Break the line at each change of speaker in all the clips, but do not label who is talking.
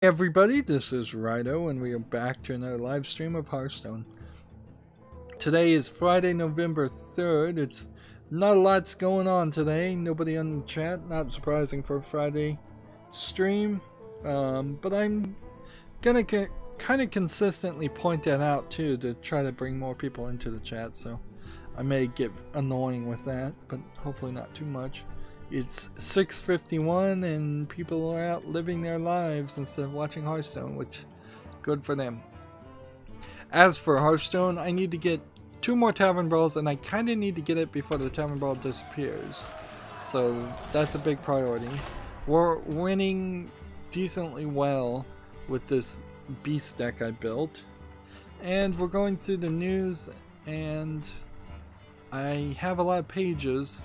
Hey everybody, this is Rido and we are back to another live stream of Hearthstone. Today is Friday, November 3rd. It's not a lot's going on today. Nobody on the chat, not surprising for a Friday stream. But I'm gonna kind of consistently point that out too to try to bring more people into the chat, so I may get annoying with that, but hopefully not too much. It's 6:51 and people are out living their lives instead of watching Hearthstone, which good for them. As for Hearthstone, I need to get 2 more Tavern Brawls, and I kind of need to get it before the Tavern Brawl disappears. So that's a big priority. We're winning decently well with this beast deck I built. And we're going through the news, and I have a lot of pages.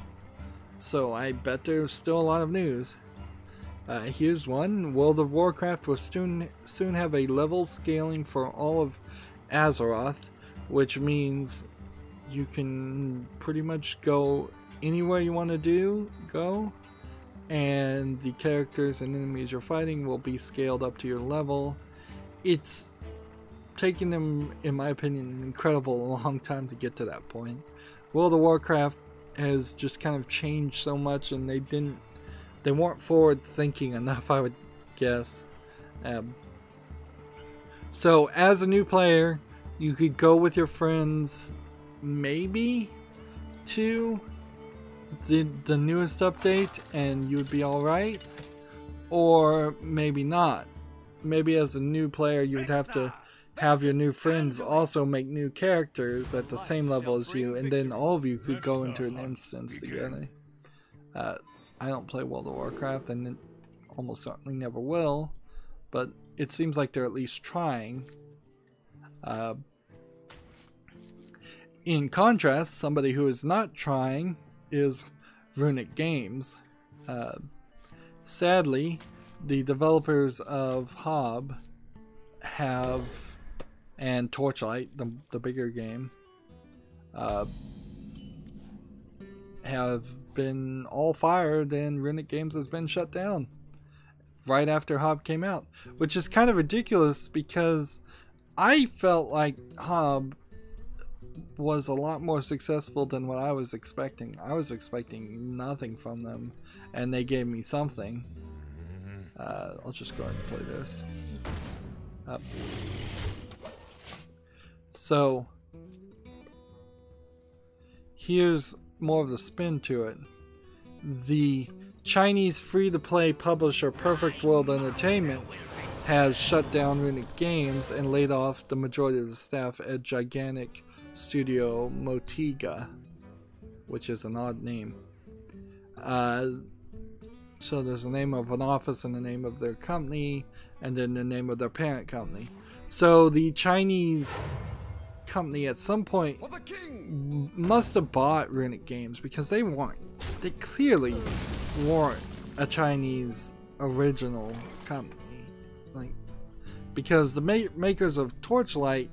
So I bet there's still a lot of news. Here's one. World of Warcraft will soon have a level scaling for all of Azeroth, which means you can pretty much go anywhere you want to go, and the characters and enemies you're fighting will be scaled up to your level. It's taken them, in my opinion, an incredible long time to get to that point. World of Warcraft has just kind of changed so much, and they weren't forward thinking enough, I would guess. So as a new player, you could go with your friends maybe to the newest update and you would be alright, or maybe not. Maybe as a new player you would have to have your new friends also make new characters at the same level as you, and then all of you could go into an instance together. I don't play World of Warcraft, and almost certainly never will, but it seems like they're at least trying. In contrast, somebody who is not trying is Runic Games. Sadly, the developers of Hob and Torchlight, the bigger game, have been all fired, and Runic Games has been shut down right after Hob came out, which is kind of ridiculous because I felt like Hob was a lot more successful than what I was expecting. I was expecting nothing from them, and they gave me something. I'll just go ahead and play this. So here's more of the spin to it. The Chinese free-to-play publisher Perfect World Entertainment has shut down Runic Games and laid off the majority of the staff at gigantic studio Motiga, which is an odd name. So there's the name of an office and the name of their company, and then the name of their parent company. So the Chinese company at some point must have bought Runic Games, because they clearly weren't a Chinese original company, because the makers of Torchlight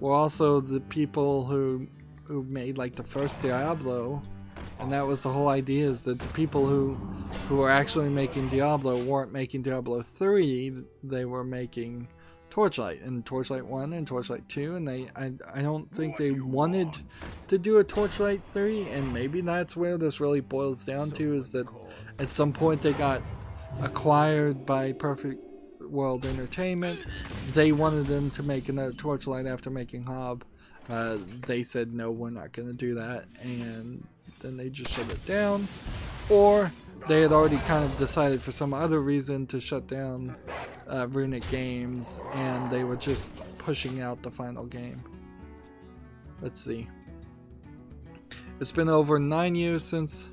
were also the people who made like the first Diablo, and that was the whole idea, is that the people who were actually making Diablo weren't making Diablo 3, they were making Torchlight, and Torchlight 1 and Torchlight 2, and I don't think they wanted to do a Torchlight 3, and maybe that's where this really boils down to, is that at some point they got acquired by Perfect World Entertainment. They wanted them to make another Torchlight after making Hob. They said, no, we're not going to do that, and then they just shut it down. Or they had already kind of decided for some other reason to shut down Runic Games, and they were just pushing out the final game. Let's see. It's been over 9 years since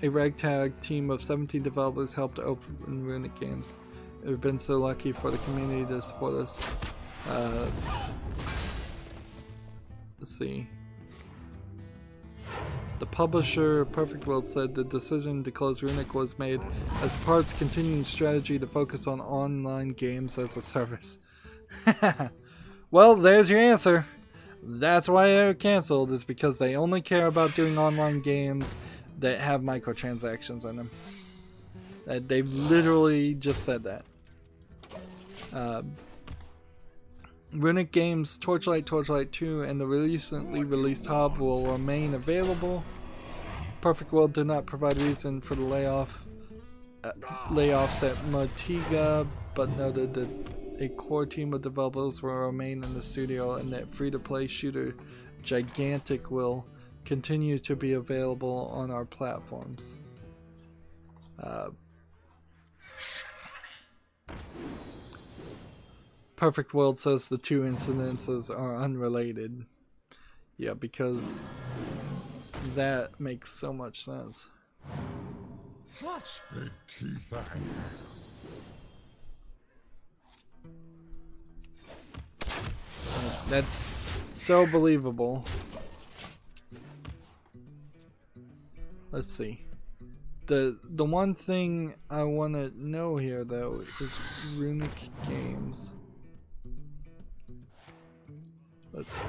a ragtag team of 17 developers helped open Runic Games. We've been so lucky for the community to support us. Let's see. The publisher, Perfect World, said the decision to close Runic was made as part of its continuing strategy to focus on online games as a service. Well, there's your answer. That's why they were cancelled, is because they only care about doing online games that have microtransactions in them. They've literally just said that. Runic Games Torchlight, Torchlight 2, and the recently released hub will remain available. Perfect World did not provide reason for the layoffs at Motiga, but noted that a core team of developers will remain in the studio and that free-to-play shooter Gigantic will continue to be available on our platforms. Perfect World says the two incidences are unrelated. Yeah, because that makes so much sense.
Such big teeth I have.
That's so believable. Let's see. The one thing I want to know here though is Runic Games. Let's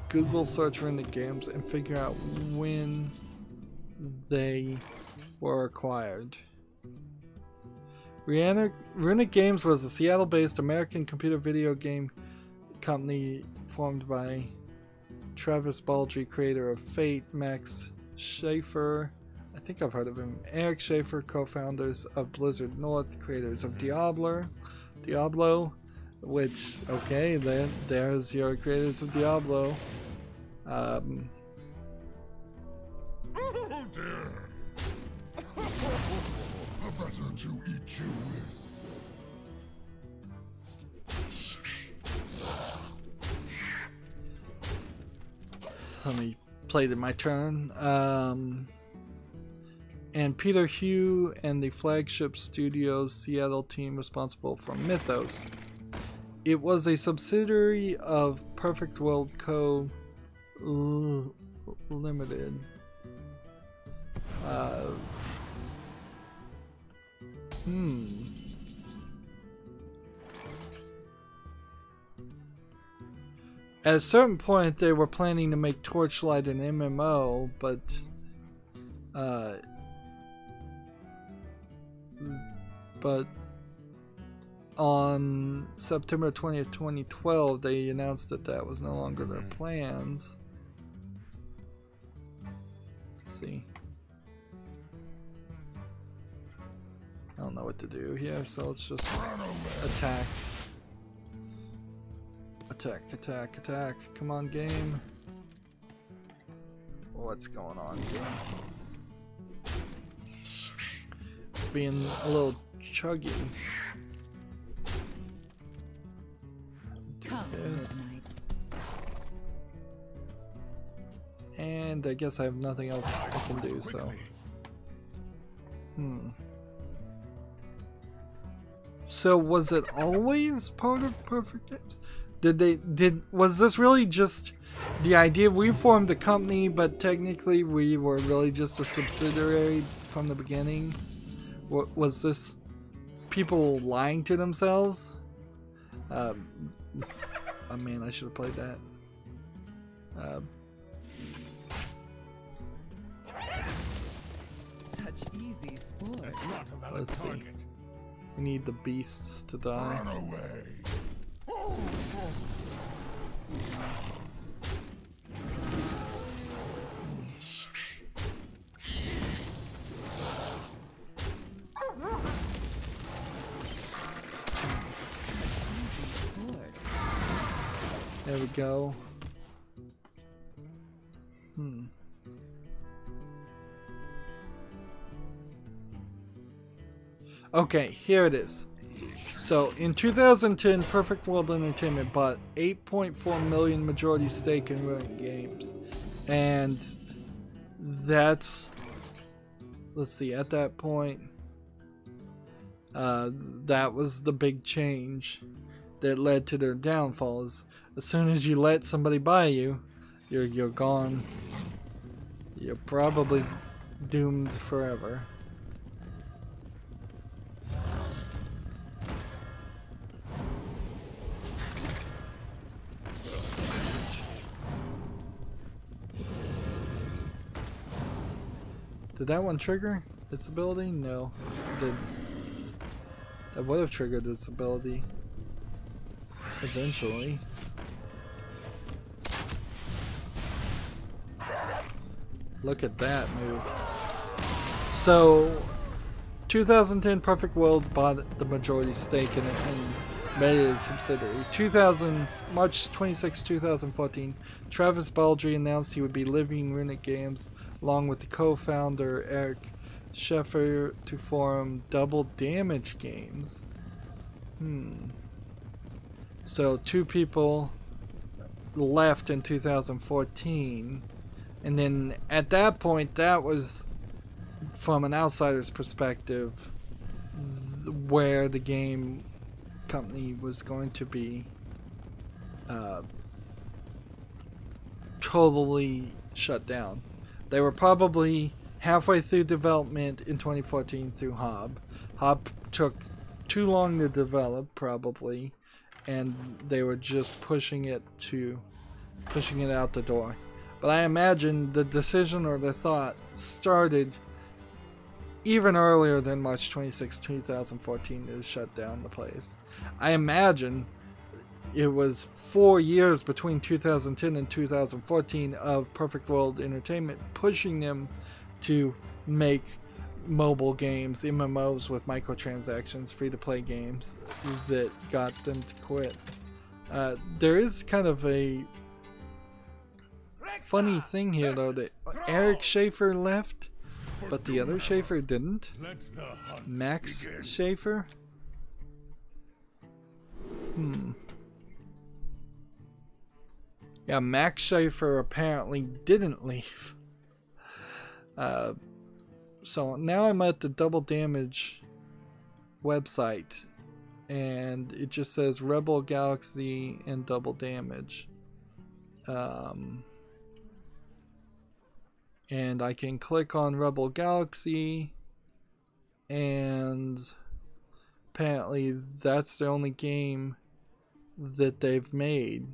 Google search Runic Games and figure out when they were acquired. Runic Games was a Seattle-based American computer video game company formed by Travis Baldry, creator of Fate, Max Schaefer, I think I've heard of him, Eric Schaefer, co-founders of Blizzard North, creators of Diablo, which, okay, there's your creators of Diablo.
Oh dear. Better to eat you with.
Let me play to my turn. And Peter Hugh and the Flagship Studios Seattle team responsible for Mythos. It was a subsidiary of Perfect World Co. Limited. At a certain point, they were planning to make Torchlight an MMO, but on September 20th, 2012, they announced that that was no longer their plans. Let's see. I don't know what to do here, so let's just attack. Attack, attack, attack. Come on, game. What's going on here? It's being a little chuggy. Do this. And I guess I have nothing else I can do, so. So was it always part of Perfect Games? Was this really just the idea? We formed a company, but technically we were really just a subsidiary from the beginning. Was this people lying to themselves? Oh man, I should have played that.
Such easy sport.
Let's see. We need the beasts to die.
Run away.
There we go. Okay, here it is. So, in 2010, Perfect World Entertainment bought 8.4 million majority stake in Runic Games. And that's, let's see, at that point, that was the big change that led to their downfall. As soon as you let somebody buy you, you're gone. You're probably doomed forever. Did that one trigger its ability? No, it didn't. That would have triggered its ability. eventually. Look at that move. So 2010 Perfect World bought the majority stake in it and made it a subsidiary. March 26, 2014, Travis Baldry announced he would be leaving Runic Games along with the co-founder Eric Scheffer to form Double Damage Games. So 2 people left in 2014, and then at that point, that was, from an outsider's perspective, where the game company was going to be totally shut down. They were probably halfway through development in 2014 through Hob. Hob took too long to develop, probably, and they were just pushing it out the door. But I imagine the decision or the thought started even earlier than March 26, 2014 to shut down the place. I imagine it was 4 years between 2010 and 2014 of Perfect World Entertainment pushing them to make mobile games, MMOs with microtransactions, free-to-play games, that got them to quit. There is kind of a funny thing here, though, that Eric Schaffer left, but the other Schaffer didn't. Max Schaffer? Yeah, Max Schaffer apparently didn't leave. So now I'm at the Double Damage website, and it just says Rebel Galaxy and Double Damage. And I can click on Rebel Galaxy, and apparently that's the only game that they've made.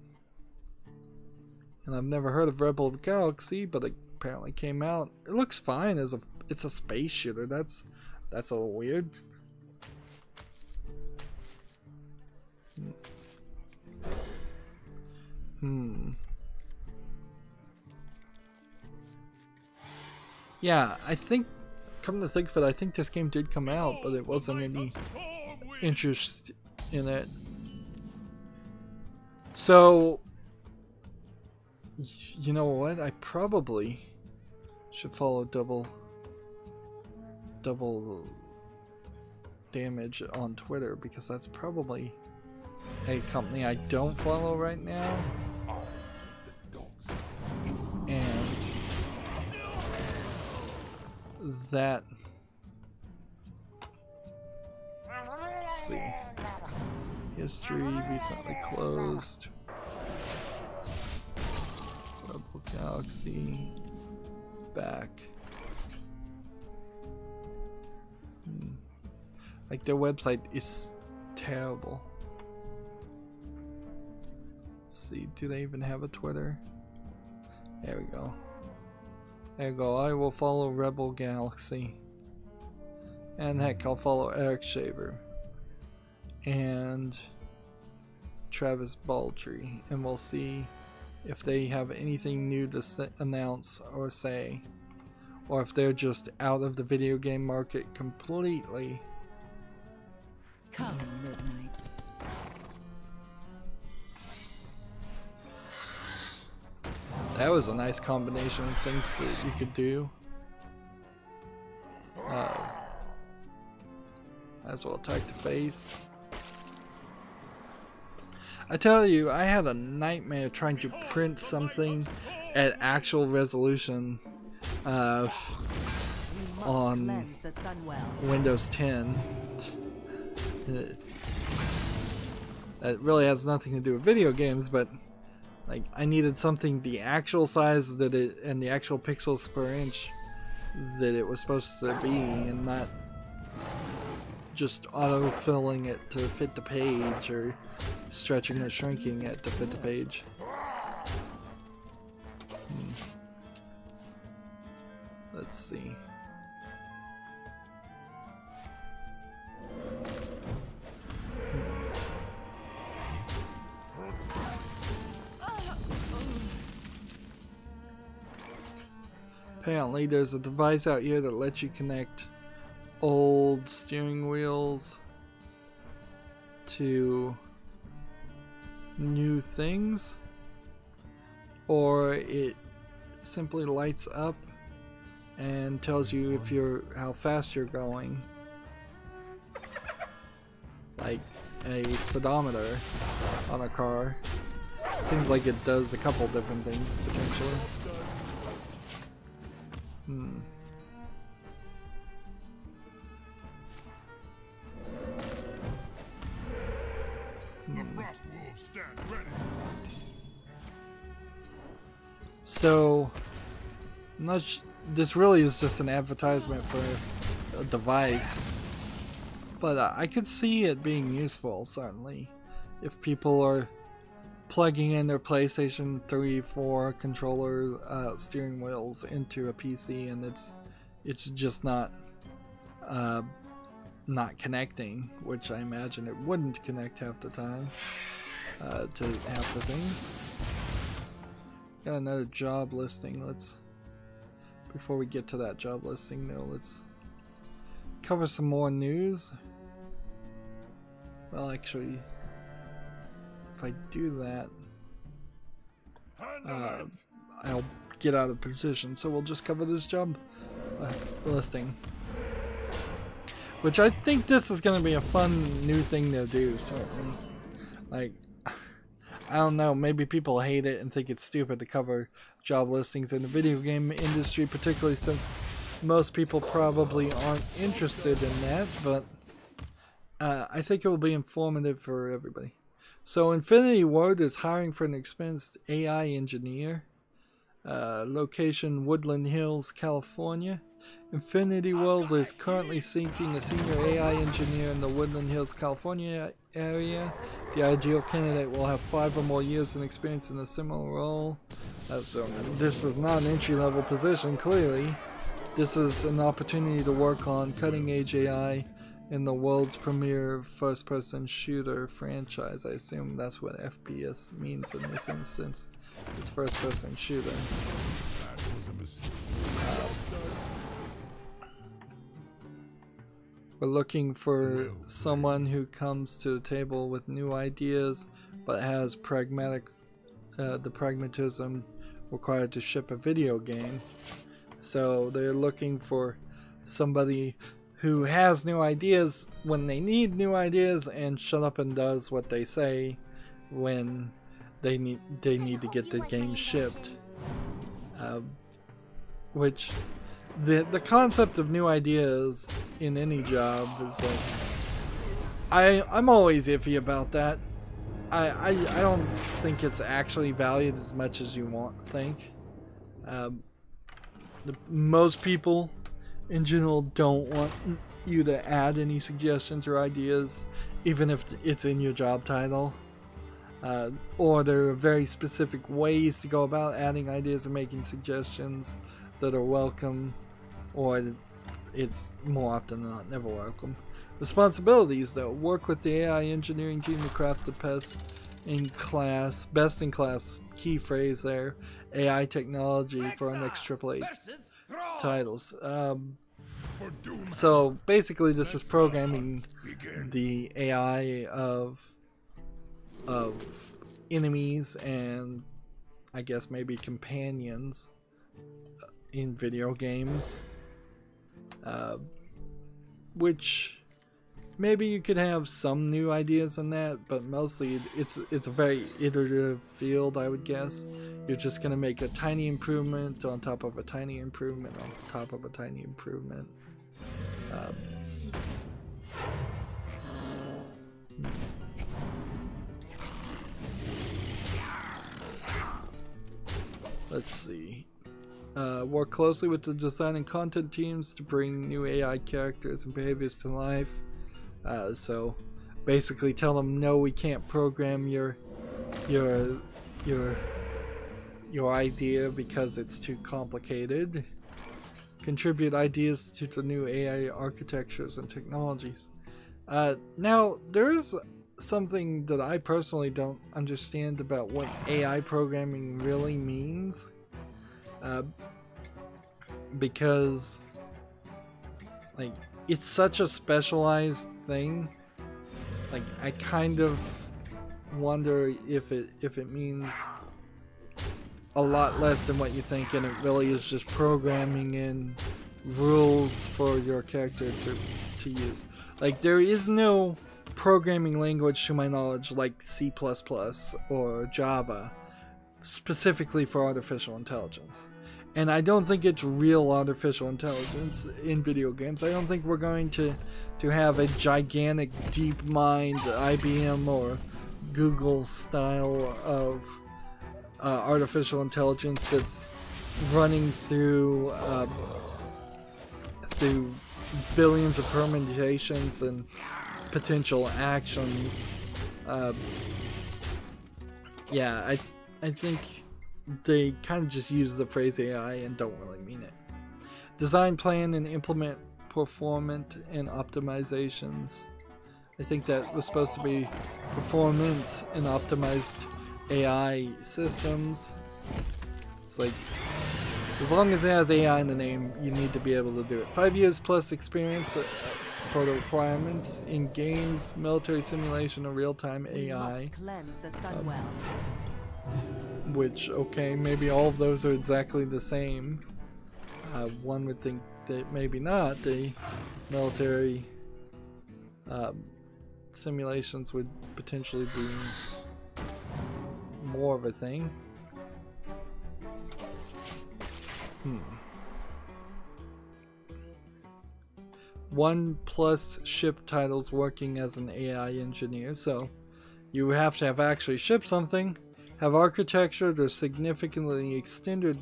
And I've never heard of Rebel Galaxy, but it apparently came out. It looks fine as it's a space shooter. That's a little weird. Yeah, I think, come to think of it, I think this game did come out, but it wasn't any interest in it. So, you know what? I probably should follow Double Damage on Twitter, because that's probably a company I don't follow right now. And that, let's see, history recently closed, Rebel Galaxy back. Like, their website is terrible. Let's see, do they even have a Twitter? There we go. There you go. I will follow Rebel Galaxy. And heck, I'll follow Eric Schaffer. And Travis Baldry. And we'll see if they have anything new to announce or say. Or if they're just out of the video game market completely.
Come midnight.
That was a nice combination of things that you could do. Might as well attack the face. I tell you, I had a nightmare trying to print something at actual resolution on Windows 10. That really has nothing to do with video games, but like, I needed something the actual size that it, and the actual pixels per inch that it was supposed to be, and not just auto-filling it to fit the page, or stretching or shrinking it to fit the page. Let's see. Apparently there's a device out here that lets you connect old steering wheels to new things, or it simply lights up and tells you if how fast you're going, like a speedometer on a car. Seems like it does a couple different things potentially.
The Frost Wolves stand ready.
So, this really is just an advertisement for a device, but I could see it being useful, certainly, if people are plugging in their PlayStation 3, 4 controller steering wheels into a PC and it's just not connecting, which I imagine it wouldn't connect half the time to half the things. Got another job listing. Before we get to that job listing though, let's cover some more news. Well, actually, if I do that, I'll get out of position, so we'll just cover this job listing. Which I think this is going to be a fun new thing to do, certainly. Like, I don't know, maybe people hate it and think it's stupid to cover job listings in the video game industry, particularly since most people probably aren't interested in that, but I think it will be informative for everybody. So Infinity Ward is hiring for an experienced AI engineer. Location Woodland Hills, California. Infinity World is currently seeking a senior AI engineer in the Woodland Hills, California area. The ideal candidate will have 5 or more years of experience in a similar role. So this is not an entry-level position, clearly. This is an opportunity to work on cutting-edge AI in the world's premier first-person shooter franchise. I assume that's what FPS means in this instance. It's first-person shooter.
That was a mistake.
We're looking for someone who comes to the table with new ideas, but has the pragmatism required to ship a video game. So they're looking for somebody who has new ideas when they need new ideas, and shut up and does what they say when they need to get the game shipped. Which the concept of new ideas in any job is like, I'm always iffy about that. I don't think it's actually valued as much as you think. Most people in general don't want you to add any suggestions or ideas, even if it's in your job title. Or there are very specific ways to go about adding ideas and making suggestions that are welcome, or it's more often than not never welcome. Responsibilities though: work with the AI engineering team to craft the best in class key phrase there, AI technology for our next AAA titles. So basically this is programming the AI of enemies and I guess maybe companions in video games, which maybe you could have some new ideas in that, but mostly it's a very iterative field, I would guess. You're just gonna make a tiny improvement on top of a tiny improvement on top of a tiny improvement. Let's see. Work closely with the design and content teams to bring new AI characters and behaviors to life. So basically tell them, no, we can't program your idea because it's too complicated. Contribute ideas to the new AI architectures and technologies. Now there is something that I personally don't understand about what AI programming really means. because like it's such a specialized thing. Like I kind of wonder if it means a lot less than what you think, and it really is just programming in rules for your character to use. Like there is no programming language to my knowledge like C++ or Java specifically for artificial intelligence. And I don't think it's real artificial intelligence in video games. I don't think we're going to have a gigantic DeepMind, IBM or Google style of artificial intelligence that's running through billions of permutations and potential actions. Yeah, I think they kind of just use the phrase AI and don't really mean it. Design, plan, and implement performance and optimizations. I think that was supposed to be performance and optimized AI systems. It's like, as long as it has AI in the name, you need to be able to do it. 5 years plus experience for the requirements in games, military simulation, or real-time AI.
Cleanse the sun well.
Which, okay, maybe all of those are exactly the same. One would think that maybe not. The military simulations would potentially be more of a thing. 1+ ship titles working as an AI engineer, so you have to have actually shipped something, have architectured or significantly extended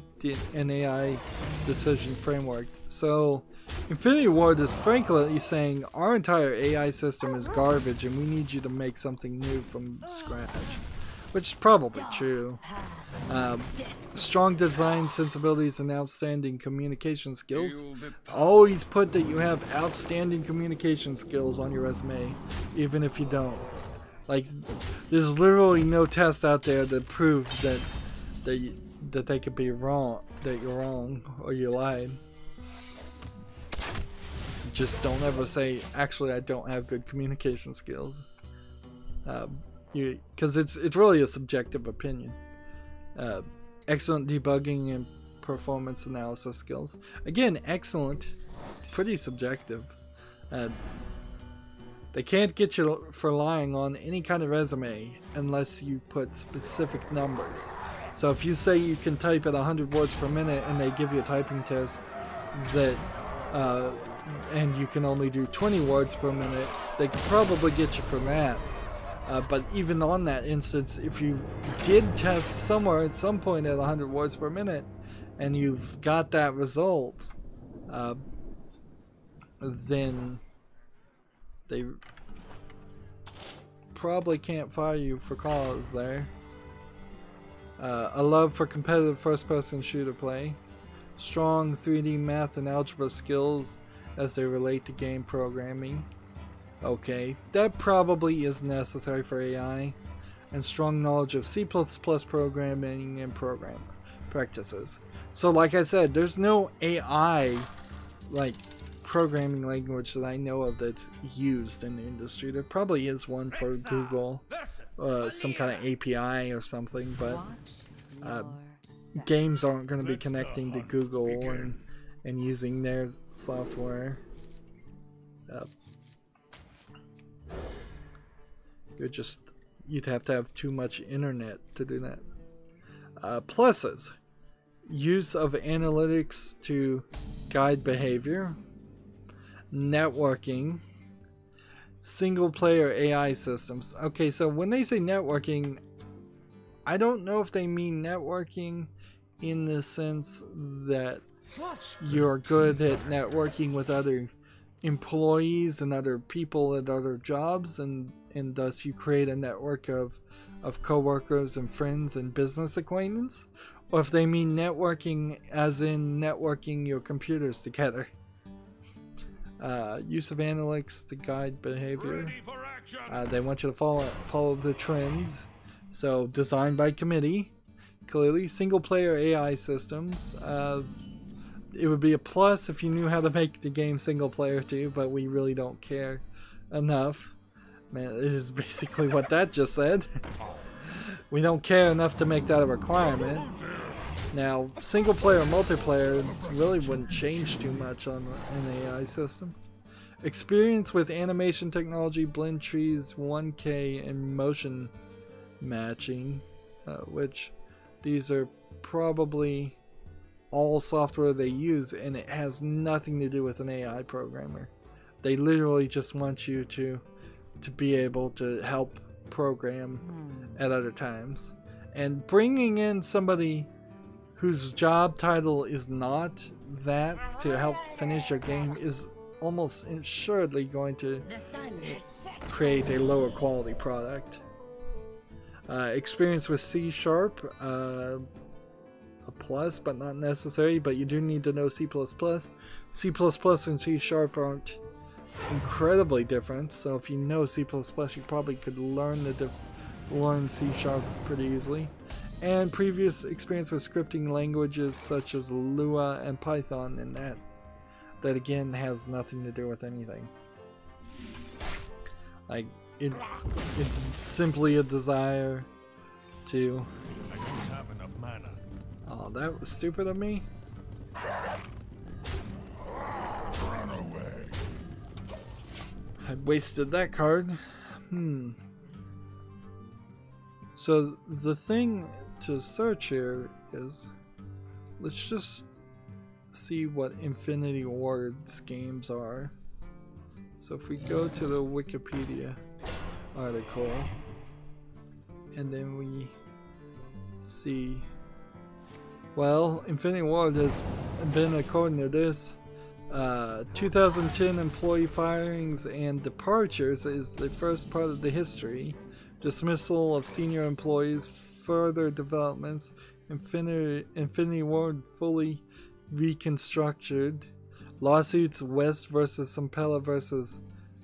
an AI decision framework. So Infinity Ward is frankly saying our entire AI system is garbage and we need you to make something new from scratch, which is probably true. Strong design sensibilities and outstanding communication skills. Always put that you have outstanding communication skills on your resume, even if you don't. Like, there's literally no test out there that proves that they could be wrong, that you're wrong or you lied. Just don't ever say, actually, I don't have good communication skills, because it's really a subjective opinion. Excellent debugging and performance analysis skills. Again, excellent, pretty subjective. They can't get you for lying on any kind of resume unless you put specific numbers. So if you say you can type at 100 words per minute and they give you a typing test that and you can only do 20 words per minute, they could probably get you for that. But even on that instance, if you did test somewhere at some point at 100 words per minute and you've got that result, then they probably can't fire you for cause there. A love for competitive first-person shooter play. Strong 3D math and algebra skills as they relate to game programming. Okay, that probably is necessary for AI. And strong knowledge of C++ programming and program practices. So like I said, there's no AI like programming language that I know of that's used in the industry. There probably is one for Google, some kind of API or something, but games aren't going to be connecting to Google and using their software. You'd have to have too much internet to do that. Pluses: use of analytics to guide behavior, networking, single player AI systems. Okay, so when they say networking, I don't know if they mean networking in the sense that you're good at networking with other employees and other people at other jobs, and thus you create a network of co-workers and friends and business acquaintance, or if they mean networking as in networking your computers together. Use of analytics to guide behavior. They want you to follow the trends. So designed by committee, clearly. Single player AI systems. it would be a plus if you knew how to make the game single player too, but we really don't care enough. Man, it is basically what that just said. We don't care enough to make that a requirement. Now, single player and multiplayer really wouldn't change too much on an AI system. Experience with animation technology, blend trees, 1K, and motion matching, which these are probably all software they use, and it has nothing to do with an AI programmer. They literally just want you to be able to help program at other times. And bringing in somebody whose job title is not that to help finish your game is almost assuredly going to create a lower quality product. Experience with C#, a plus but not necessary, but you do need to know C++. C++ and C# aren't incredibly different, so if you know C++, you probably could learn C# pretty easily. And previous experience with scripting languages such as Lua and Python, and that again has nothing to do with anything. Like it's simply a desire to.
I don't have enough mana.
Oh, that was stupid of me.
Run away.
I wasted that card. So the thing to search here is, let's just see what Infinity Ward's games are. So if we go to the Wikipedia article, and then we see, well, Infinity Ward has been, according to this, 2010 employee firings and departures is the first part of the history. Dismissal of senior employees, further developments, Infinity Ward fully reconstructed, lawsuits West and Zampella versus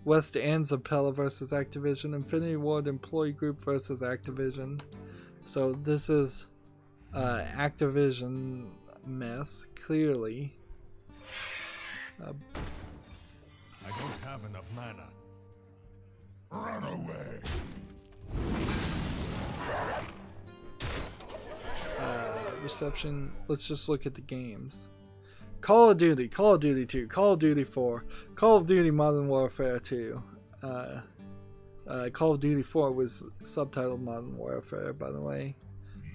Activision, Infinity Ward employee group versus Activision. So this is Activision mess, clearly.
I don't have enough mana. Run away.
Reception. Let's just look at the games. Call of Duty, Call of Duty 2, Call of Duty 4, Call of Duty Modern Warfare 2. Call of Duty 4 was subtitled Modern Warfare, by the way.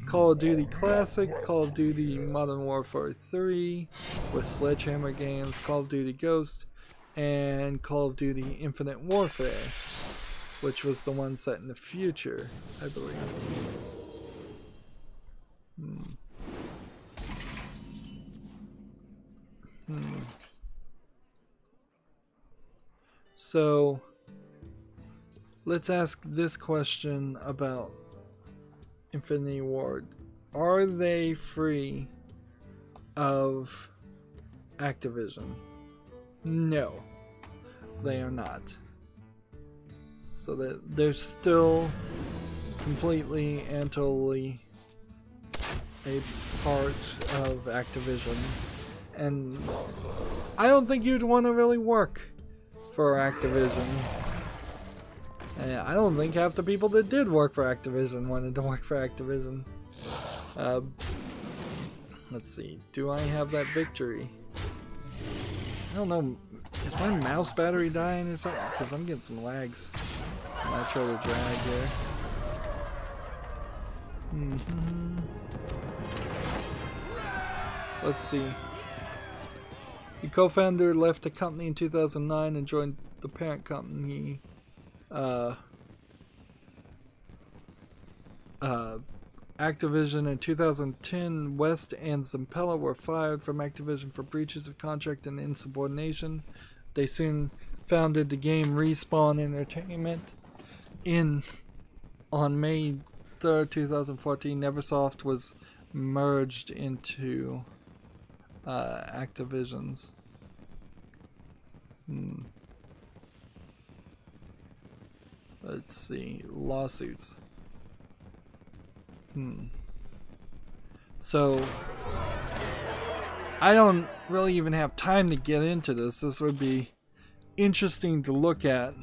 Call of Duty Classic, Call of Duty Modern Warfare 3 with Sledgehammer Games, Call of Duty Ghost, and Call of Duty Infinite Warfare, which was the one set in the future, I believe. So let's ask this question about Infinity Ward. Are they free of Activision? No, they are not. So that they're still completely and totally a part of Activision. And I don't think you'd want to really work for Activision. And I don't think half the people that did work for Activision wanted to work for Activision. Let's see. Do I have that victory? I don't know. Is my mouse battery dying or something? Because I'm getting some lags. I try to drag here. Let's see. The co-founder left the company in 2009 and joined the parent company, Activision in 2010. West and Zampella were fired from Activision for breaches of contract and insubordination. They soon founded the game Respawn Entertainment. On May 3rd, 2014, Neversoft was merged into Activision's. Let's see, lawsuits. So I don't really even have time to get into this. This would be interesting to look at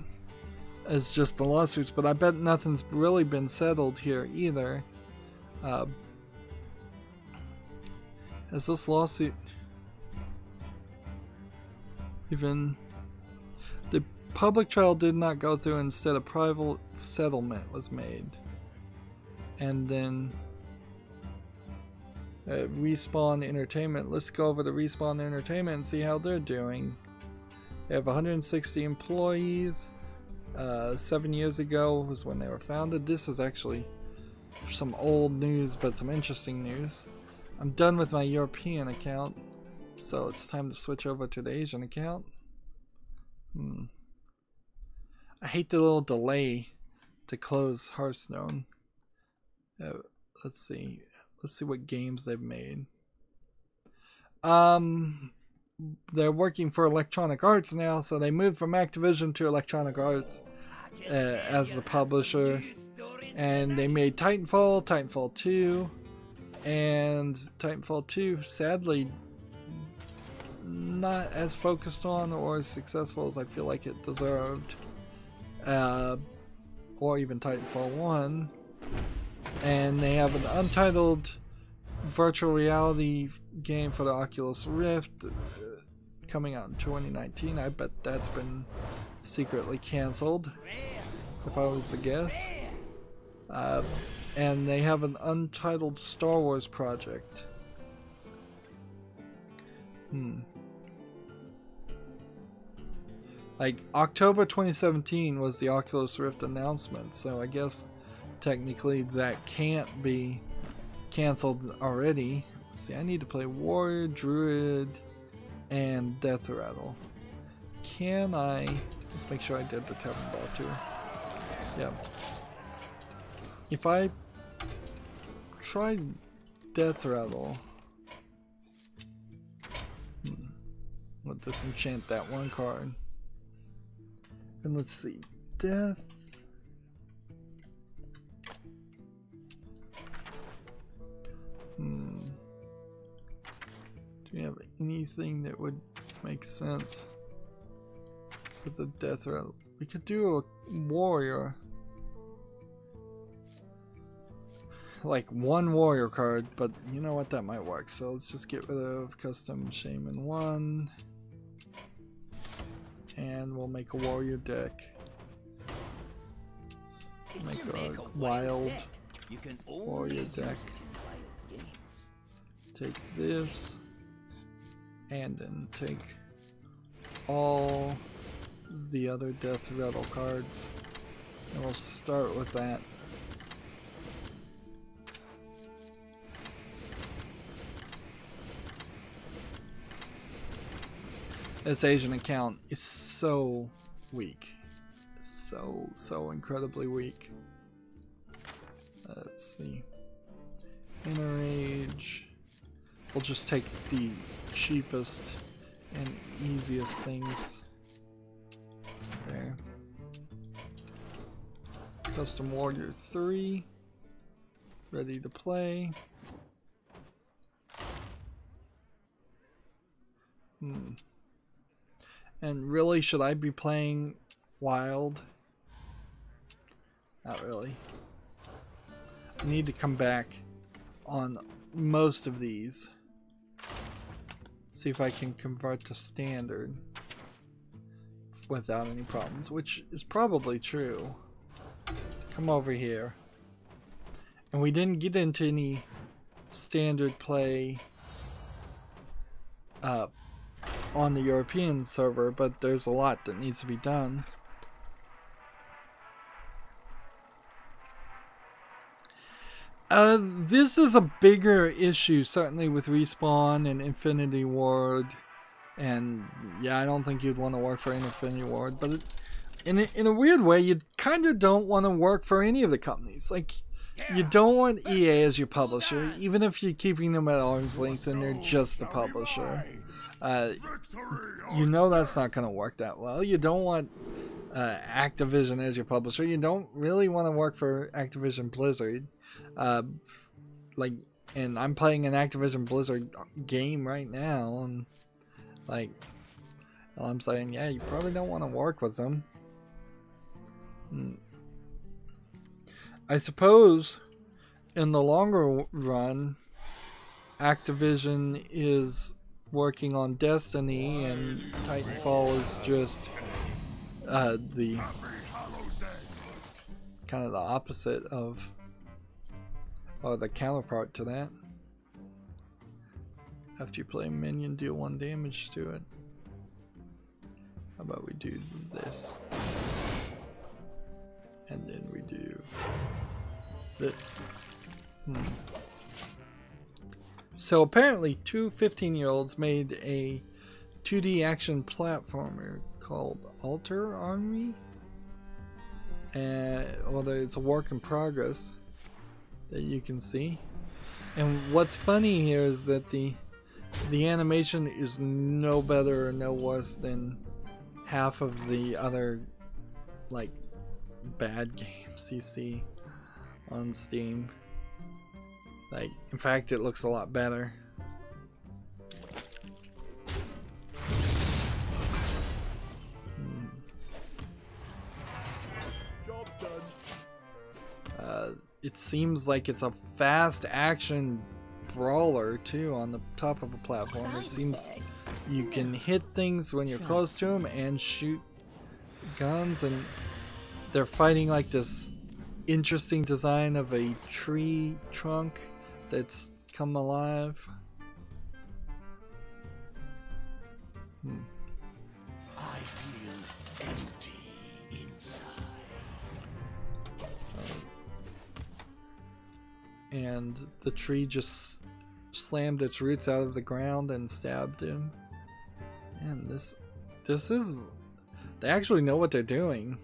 as just the lawsuits, but I bet nothing's really been settled here either. Has this lawsuit even... The public trial did not go through, instead a private settlement was made. And then Respawn Entertainment. Let's go over to Respawn Entertainment and see how they're doing. They have 160 employees. 7 years ago was when they were founded. This is actually some old news, but some interesting news. I'm done with my European account, so it's time to switch over to the Asian account. I hate the little delay to close Hearthstone. Let's see what games they've made. They're working for Electronic Arts now, so they moved from Activision to Electronic Arts as the publisher, and they made Titanfall, Titanfall 2, and Titanfall 2 sadly not as focused on or as successful as I feel like it deserved, or even Titanfall 1. And they have an untitled virtual reality game for the Oculus Rift coming out in 2019. I bet that's been secretly cancelled, if I was to guess. And they have an untitled Star Wars project. Like October 2017 was the Oculus Rift announcement, so I guess technically that can't be cancelled already. Let's see, I need to play Warrior, Druid, and Death Rattle. Can I... Let's make sure I did the Tavern Ball too. Yeah. If I try Death Rattle... We'll disenchant that one card. And let's see. Death... Do we have anything that would make sense with the Death Rattle? We could do a warrior. Like one warrior card, but you know what, that might work. So let's just get rid of custom Shaman 1. And we'll make a warrior deck. Make a wild warrior deck. Take this, and then take all the other Death Rattle cards, and we'll start with that. This Asian account is so weak, so incredibly weak. Let's see, Inner Age. We'll just take the cheapest and easiest things there. Custom Warrior 3. Ready to play. And really, should I be playing Wild? Not really. I need to come back on most of these. See if I can convert to standard without any problems, which is probably true. Come over here. And we didn't get into any standard play on the European server, but there's a lot that needs to be done. This is a bigger issue, certainly with Respawn and Infinity Ward, and yeah, I don't think you'd want to work for Infinity Ward, but in a weird way, you kind of don't want to work for any of the companies. Like, you don't want EA as your publisher, even if you're keeping them at arm's length and they're just the publisher. You know that's not going to work that well. You don't want Activision as your publisher. You don't really want to work for Activision Blizzard. Like, and I'm playing an Activision Blizzard game right now, and like, I'm saying, yeah, you probably don't want to work with them. I suppose in the longer run, Activision is working on Destiny, and Titanfall is just the kind of the opposite of, or the counterpart to that. After you play a minion, deal 1 damage to it. How about we do this? And then we do this. So apparently 2 15-year-olds made a 2D action platformer called Alter Army. Although it's a work in progress that you can see. And what's funny here is that the animation is no better or no worse than half of the other like bad games you see on Steam. Like, in fact, it looks a lot better.
Job done.
It seems like it's a fast action brawler too on the top of a platform. It seems you can hit things when you're close to them and shoot guns, and they're fighting like this interesting design of a tree trunk that's come alive.
I feel empty inside.
And the tree just slammed its roots out of the ground and stabbed him. And this is, they actually know what they're doing.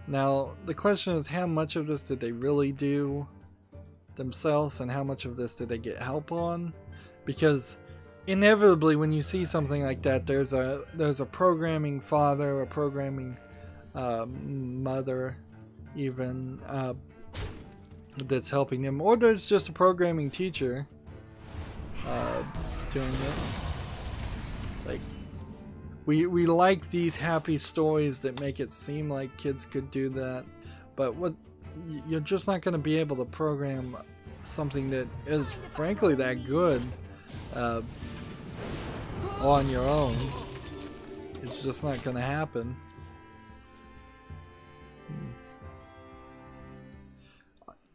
Now the question is, how much of this did they really do themselves, and how much of this did they get help on? Because inevitably when you see something like that, there's a programming father, a programming mother even, that's helping them, or there's just a programming teacher doing it. Like, we like these happy stories that make it seem like kids could do that, but what you're just not going to be able to program something that is frankly that good on your own. It's just not going to happen.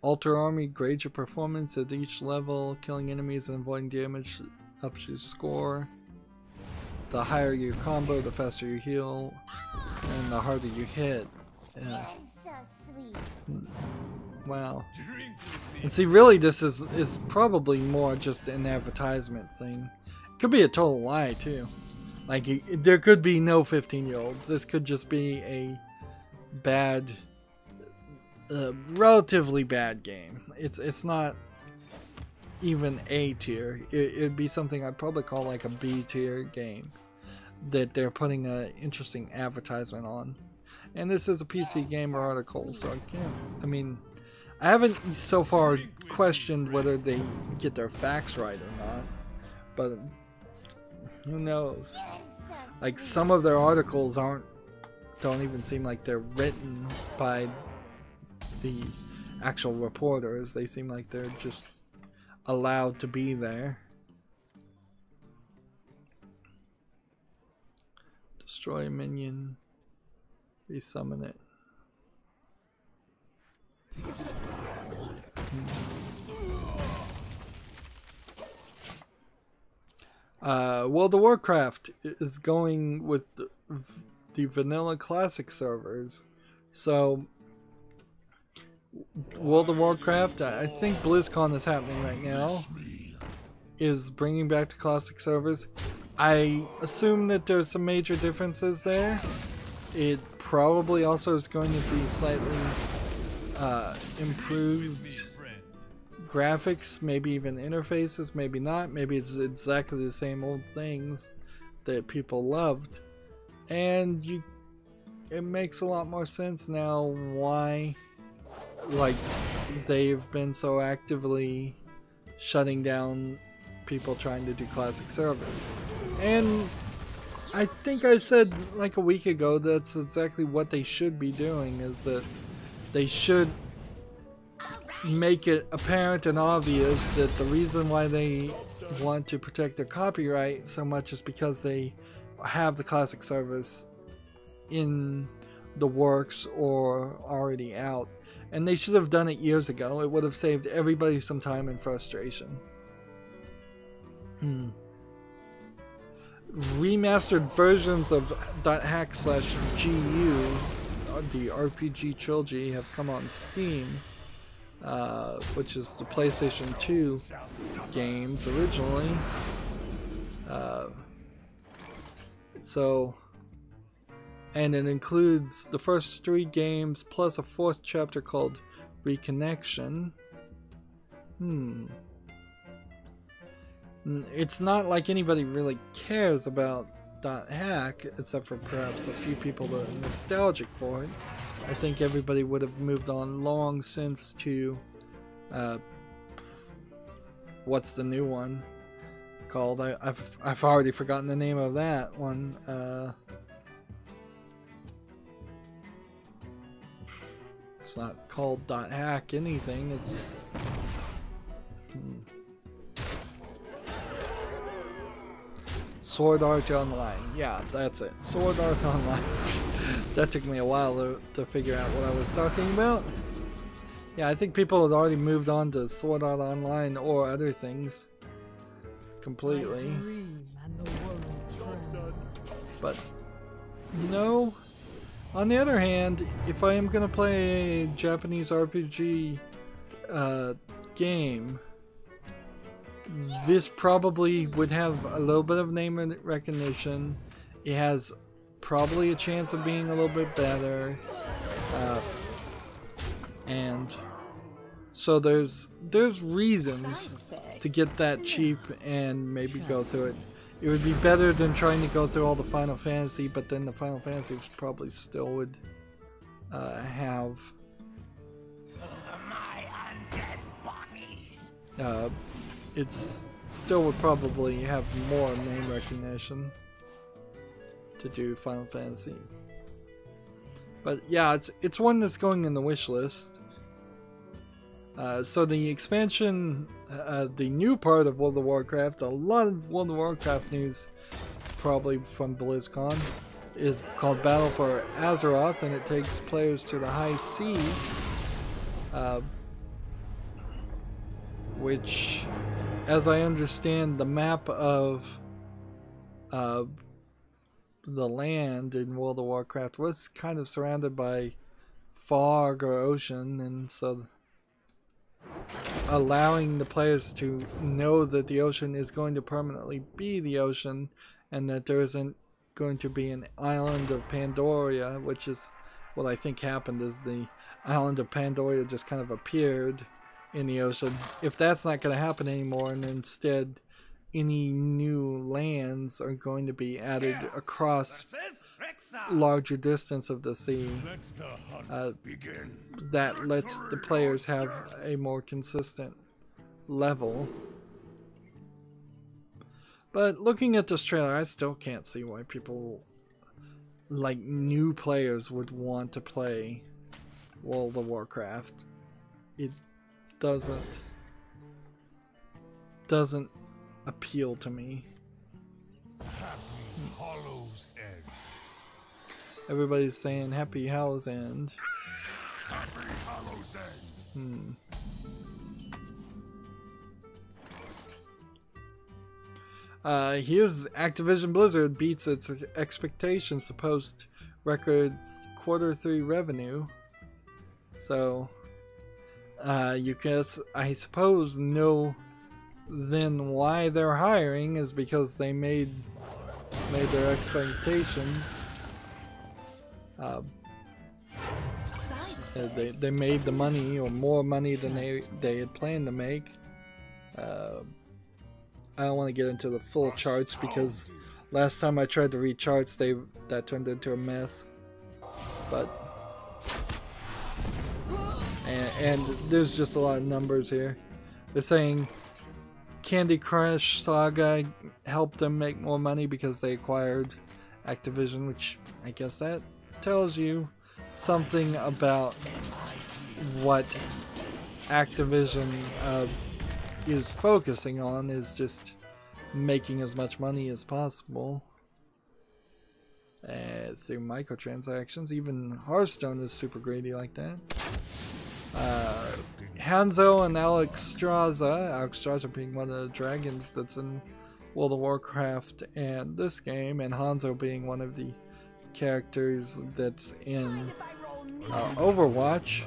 Alter Army grades your performance at each level, killing enemies and avoiding damage ups your score. The higher your combo, the faster you heal, and the harder you hit. Yeah. Wow. And see, really this is probably more just an advertisement thing. It could be a total lie too. Like, there could be no 15-year-olds. This could just be a bad, relatively bad game. It's not even A tier. It'd be something I'd probably call like a B tier game that they're putting an interesting advertisement on. And this is a PC Gamer article, so I haven't so far questioned whether they get their facts right or not, but who knows? Like, some of their articles don't even seem like they're written by the actual reporters. They seem like they're just allowed to be there. Destroy a minion, resummon it. World of Warcraft is going with the vanilla classic servers. So World of Warcraft, I think BlizzCon is happening right now, is bringing back to classic servers. I assume that there's some major differences there. It probably also is going to be slightly improved graphics, maybe even interfaces, maybe not. Maybe it's exactly the same old things that people loved. And it makes a lot more sense now why, like, they've been so actively shutting down people trying to do classic service. And I think I said like a week ago that's exactly what they should be doing, is that they should make it apparent and obvious that the reason why they want to protect their copyright so much is because they have the classic service in the works or already out. And they should have done it years ago. It would have saved everybody some time and frustration. Remastered versions of .hack/GU, the RPG trilogy, have come on Steam, which is the PlayStation 2 games originally. And it includes the first 3 games plus a 4th chapter called Reconnection. It's not like anybody really cares about .hack, except for perhaps a few people that are nostalgic for it. I think everybody would have moved on long since to what's the new one called? I've already forgotten the name of that one. It's not called .hack anything. It's Sword Art Online. Yeah, that's it. Sword Art Online. That took me a while to figure out what I was talking about. Yeah, I think people had already moved on to Sword Art Online or other things completely. But, you know, on the other hand, if I am going to play a Japanese RPG game, this probably would have a little bit of name recognition. It has probably a chance of being a little bit better, and so there's reasons to get that cheap and maybe go through it. It would be better than trying to go through all the Final Fantasy, but then the Final Fantasies probably still would have it's still would probably have more name recognition to do Final Fantasy. But yeah, it's one that's going in the wish list. So the expansion, the new part of World of Warcraft, a lot of World of Warcraft news probably from BlizzCon, is called Battle for Azeroth, and it takes players to the high seas, which, as I understand, the map of the land in World of Warcraft was kind of surrounded by fog or ocean, and so allowing the players to know that the ocean is going to permanently be the ocean and that there isn't going to be an island of Pandoria, which is what I think happened, is the island of Pandoria just kind of appeared in the ocean. If that's not going to happen anymore, and instead any new lands are going to be added across larger distance of the sea, that lets the players have a more consistent level. But looking at this trailer, I still can't see why people, like new players, would want to play World of Warcraft. It doesn't appeal to me.
Hollow's End.
Everybody's saying Happy Hollow's End.
Happy Hollow's End.
Here's Activision Blizzard beats its expectations to post record Q3 revenue. So, you guess, I suppose, know then why they're hiring is because they made their expectations. They made the money, or more money than they had planned to make. I don't want to get into the full charts because last time I tried to read charts, that turned into a mess. But and there's just a lot of numbers here. They're saying Candy Crush Saga helped them make more money because they acquired Activision, which I guess that tells you something about what Activision is focusing on, is just making as much money as possible through microtransactions. Even Hearthstone is super greedy like that. Hanzo and Alexstrasza being one of the dragons that's in World of Warcraft and this game, and Hanzo being one of the characters that's in Overwatch,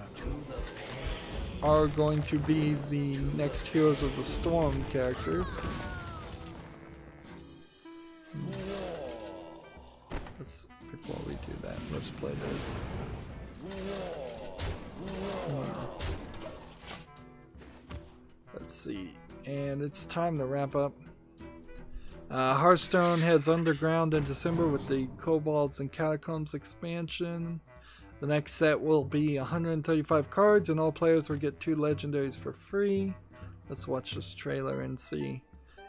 are going to be the next Heroes of the Storm characters. Before we do that, let's play this. Let's see, and it's time to wrap up. Hearthstone heads underground in December with the Kobolds and Catacombs expansion. The next set will be 135 cards, and all players will get 2 legendaries for free. Let's watch this trailer and see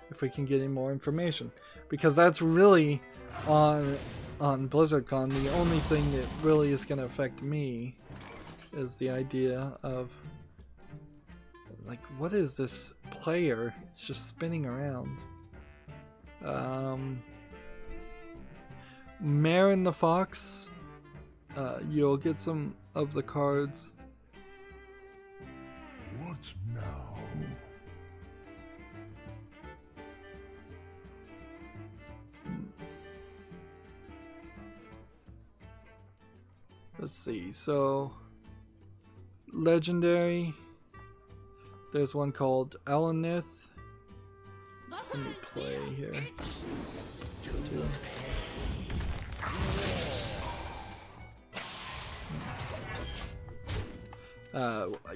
if we can get any more information, because that's really on BlizzardCon. The only thing that really is going to affect me is the idea of, like, what is this player? It's just spinning around. Marin the Fox, you'll get some of the cards.
What now?
Let's see, so legendary, there's one called Alanith. Let me play here.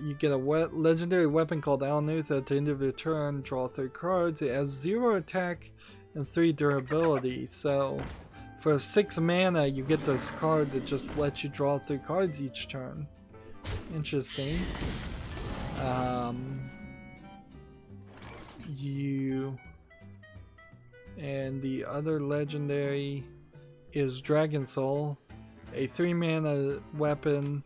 You get a legendary weapon called Alnuth. At the end of your turn, draw 3 cards. It has 0 attack and 3 durability. So for 6 mana, you get this card that just lets you draw 3 cards each turn. Interesting. And the other legendary is Dragon Soul, a 3 mana weapon.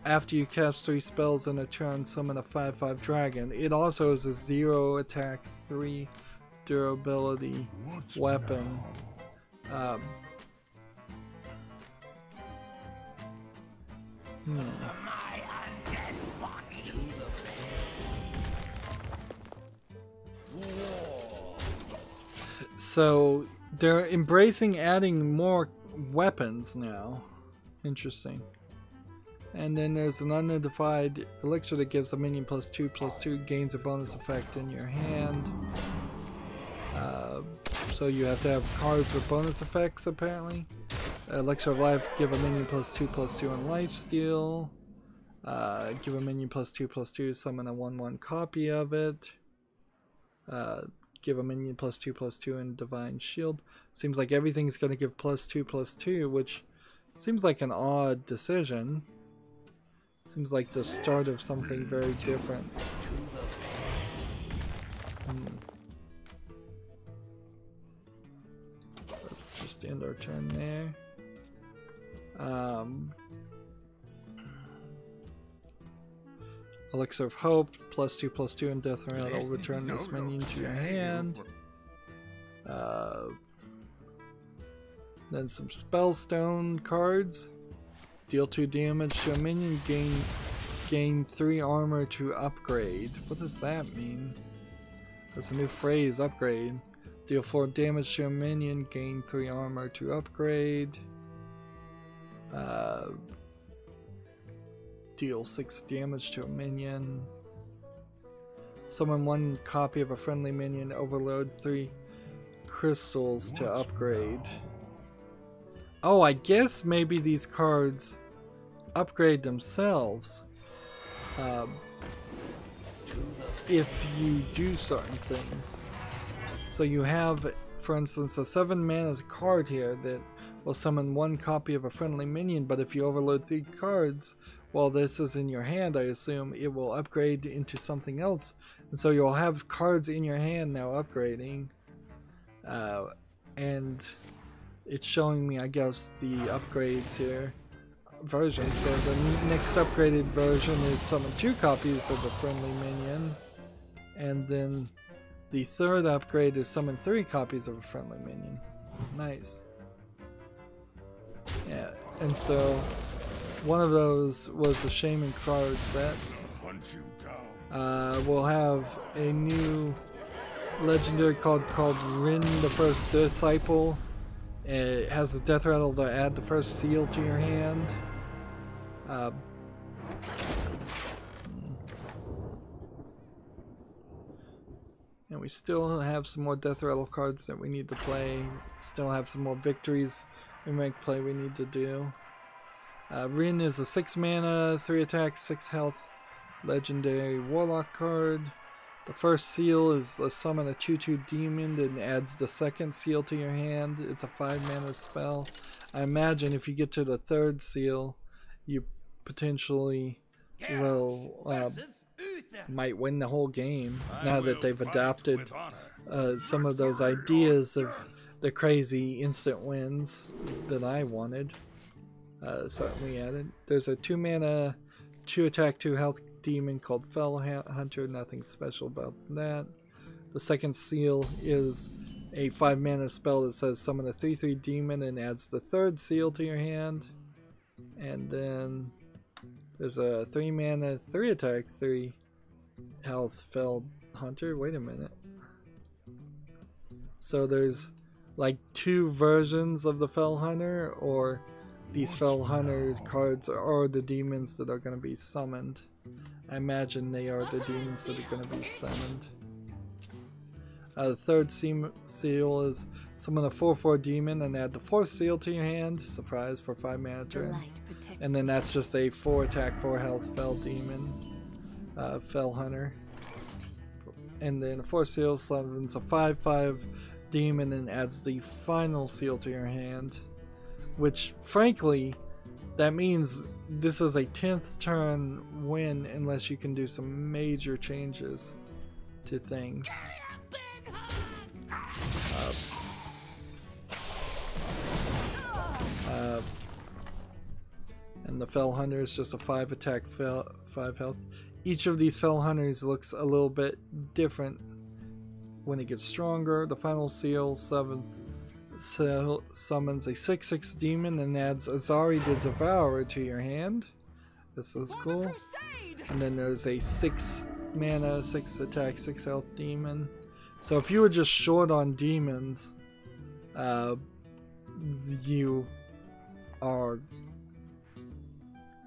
After you cast 3 spells in a turn, summon a 5/5 dragon. It also is a 0 attack, 3 durability weapon. So they're embracing adding more weapons now. Interesting. And then there's an unidentified elixir that gives a minion +2/+2, gains a bonus effect in your hand. So you have to have cards with bonus effects apparently. Elixir of Life, give a minion +2/+2 on lifesteal. Give a minion +2/+2, summon a 1/1 copy of it. Give a minion +2/+2 in Divine Shield. Seems like everything's going to give +2/+2, which seems like an odd decision. Seems like the start of something very different. Let's just end our turn there. Elixir of Hope, +2/+2 in Death Round. I'll return this minion to your hand. Then some Spellstone cards. Deal 2 damage to a minion, gain 3 armor to upgrade. What does that mean? That's a new phrase, upgrade. Deal 4 damage to a minion, gain 3 armor to upgrade. Deal 6 damage to a minion. Summon 1 copy of a friendly minion, overload 3 crystals to upgrade. Oh, I guess maybe these cards upgrade themselves if you do certain things. So you have, for instance, a 7 mana card here that will summon 1 copy of a friendly minion, but if you overload 3 cards while this is in your hand, I assume it will upgrade into something else. And so you'll have cards in your hand now upgrading. And it's showing me, I guess, the upgrades here. Version. So the next upgraded version is summon 2 copies of a friendly minion. And then the third upgrade is summon 3 copies of a friendly minion. Nice. Yeah, and so one of those was the Shaman card set. We'll have a new legendary card called Rin the First Disciple. It has the death rattle to add the first seal to your hand. And we still have some more death rattle cards that we need to play. Still have some more victories in rank play we need to do. Rin is a 6 mana, 3 attack, 6 health legendary warlock card. The first seal is a summon a 2/2 demon and adds the second seal to your hand. It's a 5 mana spell. I imagine if you get to the third seal, you potentially will might win the whole game now that they've adopted some of those ideas of the crazy instant wins that I wanted. Certainly added. There's a 2 mana, 2 attack, 2 health demon called Fell Hunter. Nothing special about that. The second seal is a 5 mana spell that says summon a 3/3 demon and adds the third seal to your hand. And then there's a 3 mana, 3 attack, 3 health Fell Hunter. Wait a minute. So there's like 2 versions of the Fell Hunter, or these Fell Hunters cards are the demons that are going to be summoned. I imagine they are the demons that are going to be summoned. The third seal is summon a 4/4 demon and add the 4th seal to your hand. Surprise, for 5 mana turn. And then that's just a 4 attack, 4 health Fell demon, Fell Hunter. And then the 4th seal summons a 5/5 demon and adds the final seal to your hand. Which, frankly, that means this is a 10th turn win unless you can do some major changes to things. And the Fell Hunter is just a 5 attack, 5 health. Each of these Fell Hunters looks a little bit different when it gets stronger. The final seal, 7th, summons a 6/6 demon and adds Azari the Devourer to your hand. This is cool. And then there's a 6 mana, 6 attack, 6 health demon. So if you were just short on demons, you are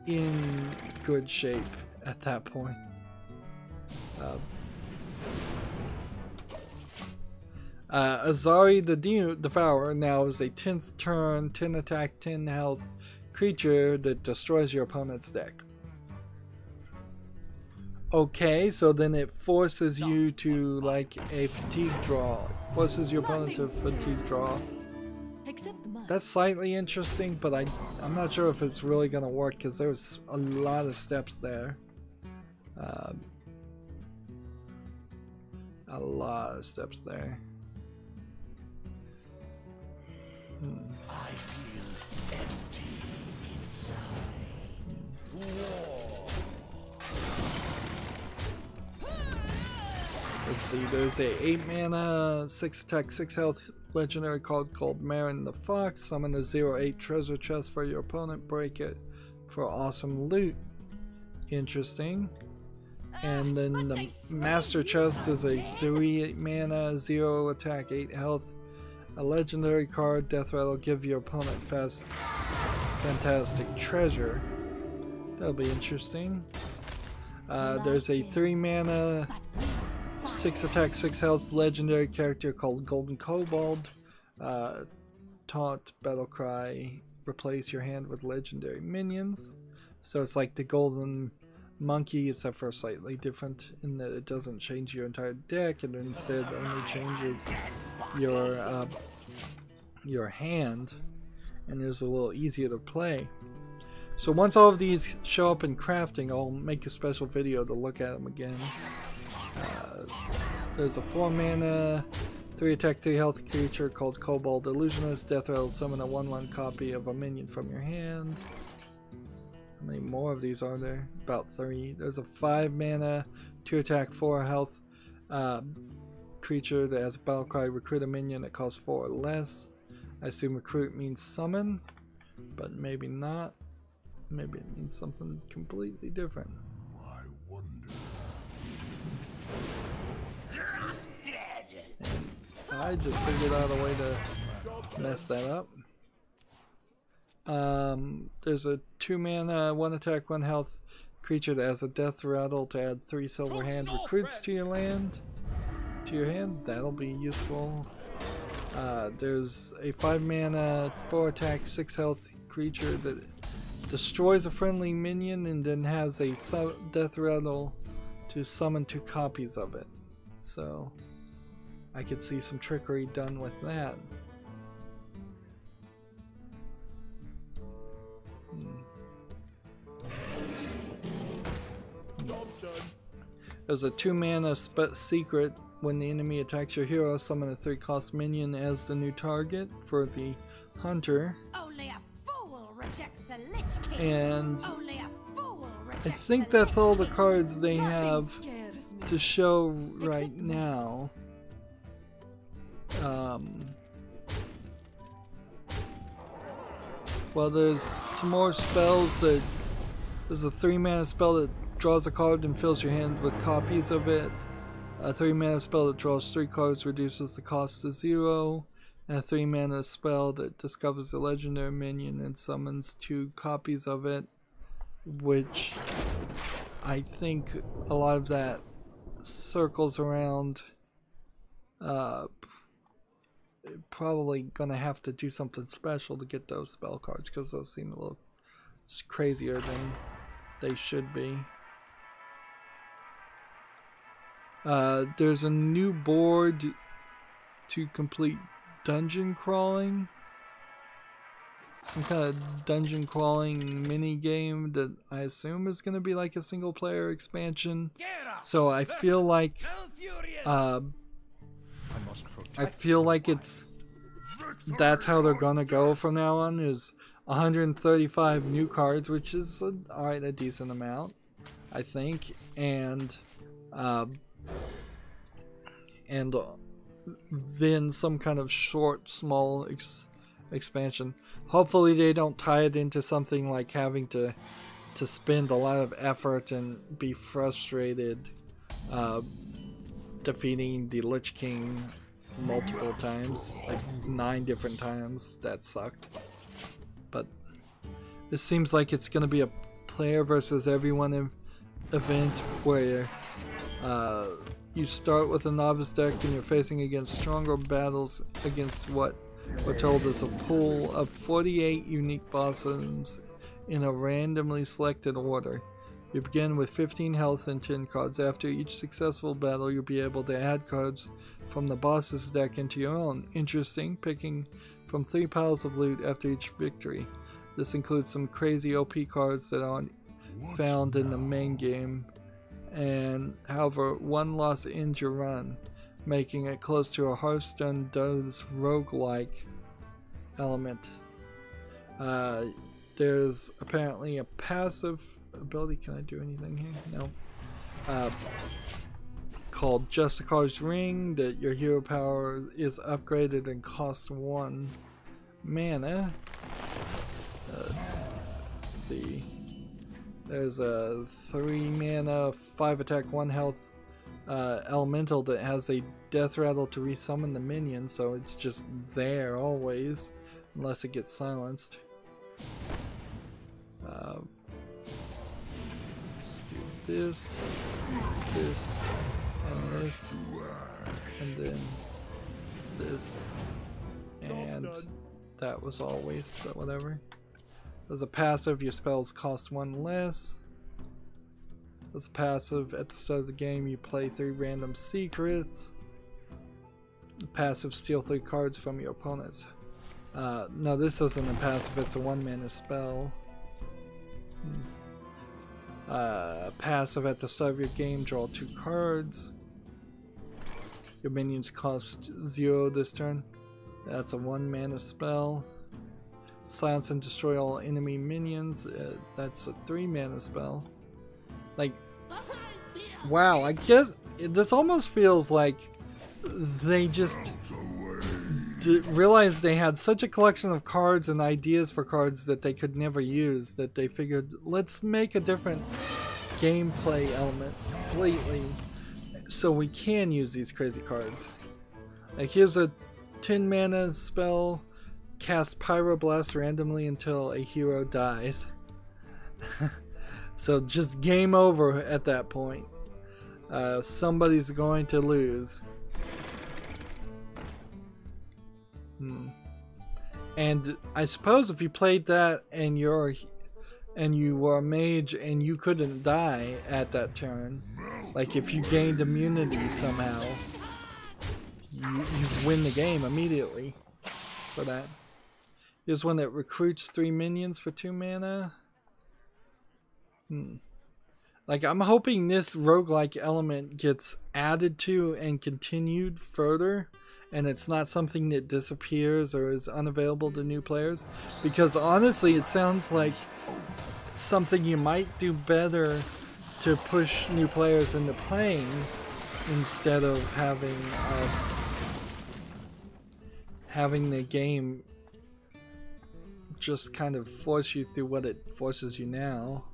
in good shape at that point. Azari the Devourer now is a 10th turn, 10 attack, 10 health creature that destroys your opponent's deck. Okay, so then it forces you to, like, a fatigue draw. It forces your opponent to fatigue draw. That's slightly interesting, but I'm not sure if it's really going to work because there's a lot of steps there. A lot of steps there.
I feel empty inside.
Let's see, there's a 8 mana, 6 attack, 6 health legendary card called Marin the Fox. Summon a 0/8 treasure chest for your opponent, break it for awesome loot. Interesting. And then the Master Chest is a 3 mana, 0 attack, 8 health. A legendary card, Death Rattle, give your opponent fantastic treasure. That'll be interesting. There's a 3 mana, 6 attack, 6 health legendary character called Golden Kobold. Taunt, Battle Cry, replace your hand with legendary minions. So it's like the Golden Monkey, except for slightly different in that it doesn't change your entire deck, and instead only changes your hand, and is a little easier to play. So once all of these show up in crafting, I'll make a special video to look at them again. There's a 4 mana, 3 attack, 3 health creature called Kobold Illusionist. Death Rattle, summon a 1/1 copy of a minion from your hand. How many more of these are there? About 3. There's a 5 mana, 2 attack, 4 health creature that has a battle cry. Recruit a minion that costs 4 or less. I assume recruit means summon, but maybe not. Maybe it means something completely different.
I wonder.
And I just figured out a way to mess that up. There's a 2 mana, 1 attack, 1 health creature that has a death rattle to add 3 silver hand recruits to your land. To your hand, that'll be useful. There's a 5 mana, 4 attack, 6 health creature that destroys a friendly minion and then has a death rattle to summon 2 copies of it. So I could see some trickery done with that. There's a 2 mana secret. When the enemy attacks your hero, summon a 3-cost minion as the new target for the hunter.
Only a fool rejects the Lich King.
And
Only a fool rejects
I think that's all the cards they have
scares me.
to show right now. Well, there's some more spells that... There's a 3 mana spell that draws a card and fills your hand with copies of it. A 3 mana spell that draws 3 cards, reduces the cost to 0. And a 3 mana spell that discovers a legendary minion and summons 2 copies of it. Which I think a lot of that circles around probably gonna have to do something special to get those spell cards, because those seem a little crazier than they should be. There's a new board to complete dungeon crawling. Some kind of dungeon crawling mini game that I assume is going to be like a single player expansion. So I feel like that's how they're gonna go from now on. Is 135 new cards, which is alright, a decent amount, I think, and then some kind of short, small expansion. Hopefully they don't tie it into something like having to spend a lot of effort and be frustrated defeating the Lich King multiple times, like 9 different times. That sucked. But this seems like it's gonna be a player versus everyone event where you start with a novice deck and you're facing against stronger battles against what we're told is a pool of 48 unique bosses in a randomly selected order. You begin with 15 health and 10 cards. After each successful battle, you'll be able to add cards from the boss's deck into your own. Interesting, picking from 3 piles of loot after each victory. This includes some crazy OP cards that aren't found in the main game. And however, 1 loss ends your run, making it close to a Hearthstone does roguelike element. There's apparently a passive ability. Can I do anything here? No. Called Justicar's Ring, that your hero power is upgraded and costs 1 mana. Let's see. There's a 3 mana, 5 attack, 1 health elemental that has a death rattle to resummon the minion, so it's just there always, unless it gets silenced. Let's do this, this, and this, and then this, and that was all waste, but whatever. As a passive, your spells cost 1 less. As a passive, at the start of the game, you play 3 random secrets. The passive, steal 3 cards from your opponents. No, this isn't a passive, it's a 1 mana spell. Passive at the start of your game, draw 2 cards. Your minions cost 0 this turn. That's a 1 mana spell. Silence and destroy all enemy minions. That's a 3 mana spell. Like, wow, I guess this almost feels like they just realized they had such a collection of cards and ideas for cards that they could never use, that they figured, let's make a different gameplay element completely so we can use these crazy cards. Like, here's a 10 mana spell, cast Pyroblast randomly until a hero dies. So just game over at that point. Somebody's going to lose. And I suppose if you played that and you were a mage and you couldn't die at that turn, like if you gained immunity somehow, you win the game immediately for that. Here's one that recruits 3 minions for 2 mana. Like, I'm hoping this roguelike element gets added to and continued further, and it's not something that disappears or is unavailable to new players, because honestly it sounds like something you might do better to push new players into playing instead of having the game just kind of force you through what it forces you now.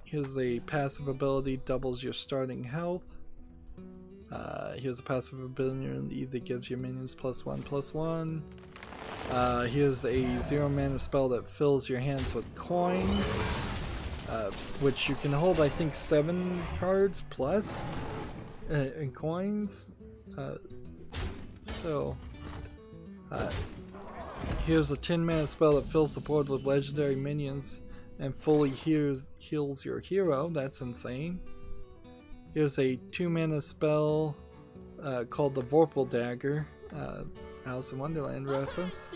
Here's a passive ability, doubles your starting health. Here's a passive ability that gives your minions +1/+1. Here's a 0 mana spell that fills your hands with coins, which you can hold, I think, 7 cards plus in coins. Here's a 10 mana spell that fills the board with legendary minions and fully heals your hero. That's insane. Here's a 2 mana spell called the Vorpal Dagger, Alice in Wonderland reference.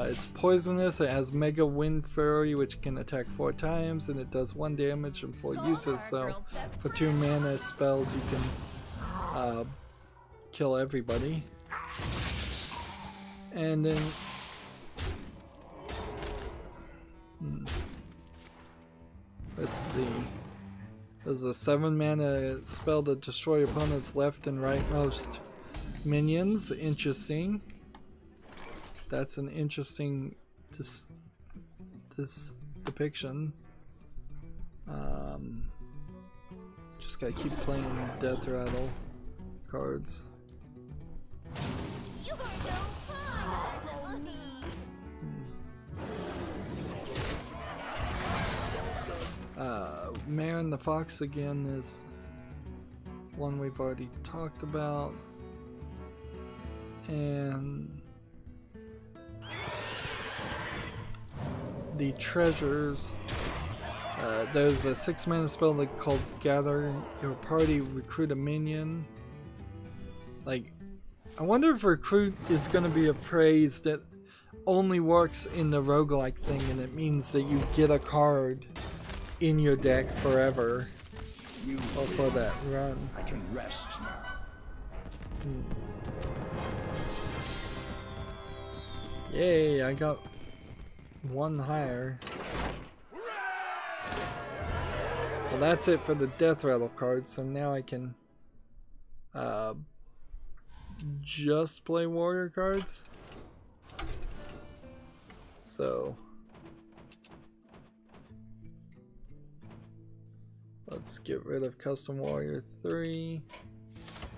It's poisonous, it has Mega Wind Fury, which can attack 4 times, and it does 1 damage in 4 uses, so for 2 mana spells you can kill everybody. And then let's see, there's a 7 mana spell to destroy opponent's left and rightmost minions. Interesting. That's an interesting this depiction. Just gotta keep playing Death Rattle cards. Marin the Fox again is one we've already talked about, and the treasures. There's a 6 mana spell called Gather Your Party, recruit a minion. Like, I wonder if recruit is going to be a phrase that only works in the roguelike thing, and it means that you get a card in your deck forever or for that run.
I can rest now.
Yay, I got 1 higher. Well, that's it for the Death Rattle cards, so now I can just play warrior cards. So let's get rid of Custom Warrior 3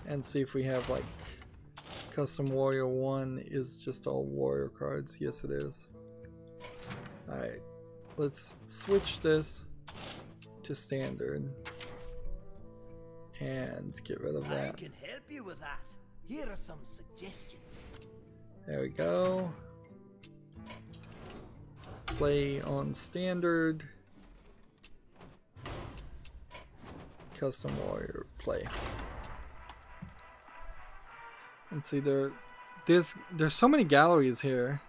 and see if we have, like, Custom Warrior 1 is just all warrior cards. Yes, it is. Alright, let's switch this to standard and get rid of that.
I can help you with that. Here are some suggestions.
There we go. Play on standard. Custom Warrior gameplay. And see, there's so many galleries here.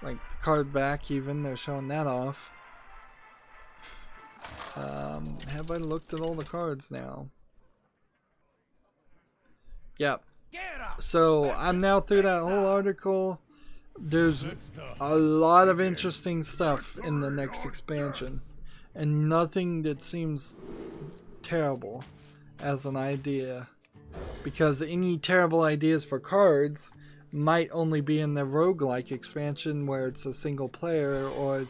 Like the card back, even they're showing that off. Have I looked at all the cards now? Yep. So I'm now through that whole article. There's a lot of interesting stuff in the next expansion, and nothing that seems terrible as an idea, because any terrible ideas for cards might only be in the roguelike expansion where it's a single player, or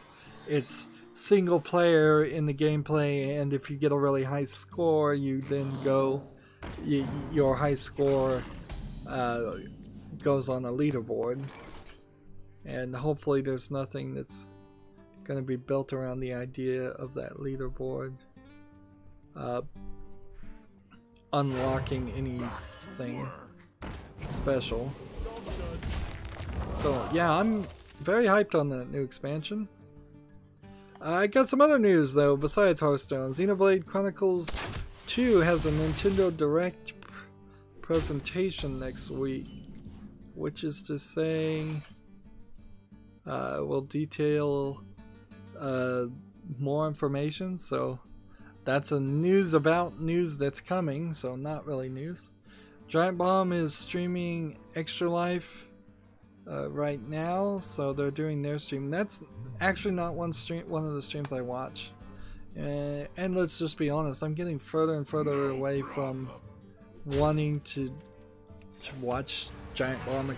it's single player in the gameplay, and if you get a really high score, you then go, your high score goes on a leaderboard. And hopefully there's nothing that's going to be built around the idea of that leaderboard unlocking anything special. So yeah, I'm very hyped on that new expansion. I got some other news though besides Hearthstone. Xenoblade Chronicles 2 has a Nintendo Direct presentation next week, which is to say will detail more information. So that's a news about news that's coming, so not really news. Giant Bomb is streaming Extra Life right now, so they're doing their stream. That's actually not one of the streams I watch. And let's just be honest, I'm getting further and further away from wanting to watch Giant Bomb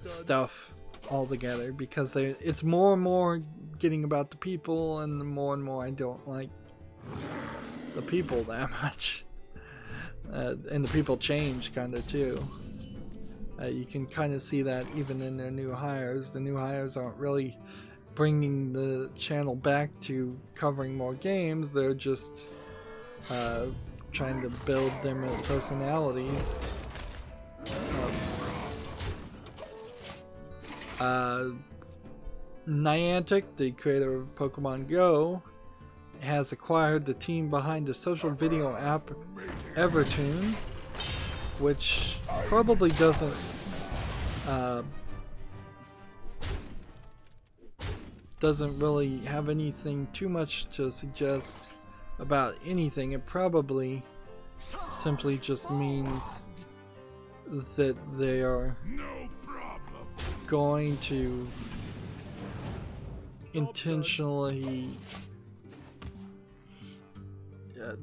stuff altogether, because it's more and more getting about the people, and the more and more I don't like the people that much. And the people change kind of too. You can kind of see that even in their new hires. The new hires aren't really bringing the channel back to covering more games. They're just trying to build them as personalities. Niantic, the creator of Pokemon Go, has acquired the team behind the social video app Evertoon, which probably doesn't really have anything too much to suggest about anything. It probably simply just means that they are going to intentionally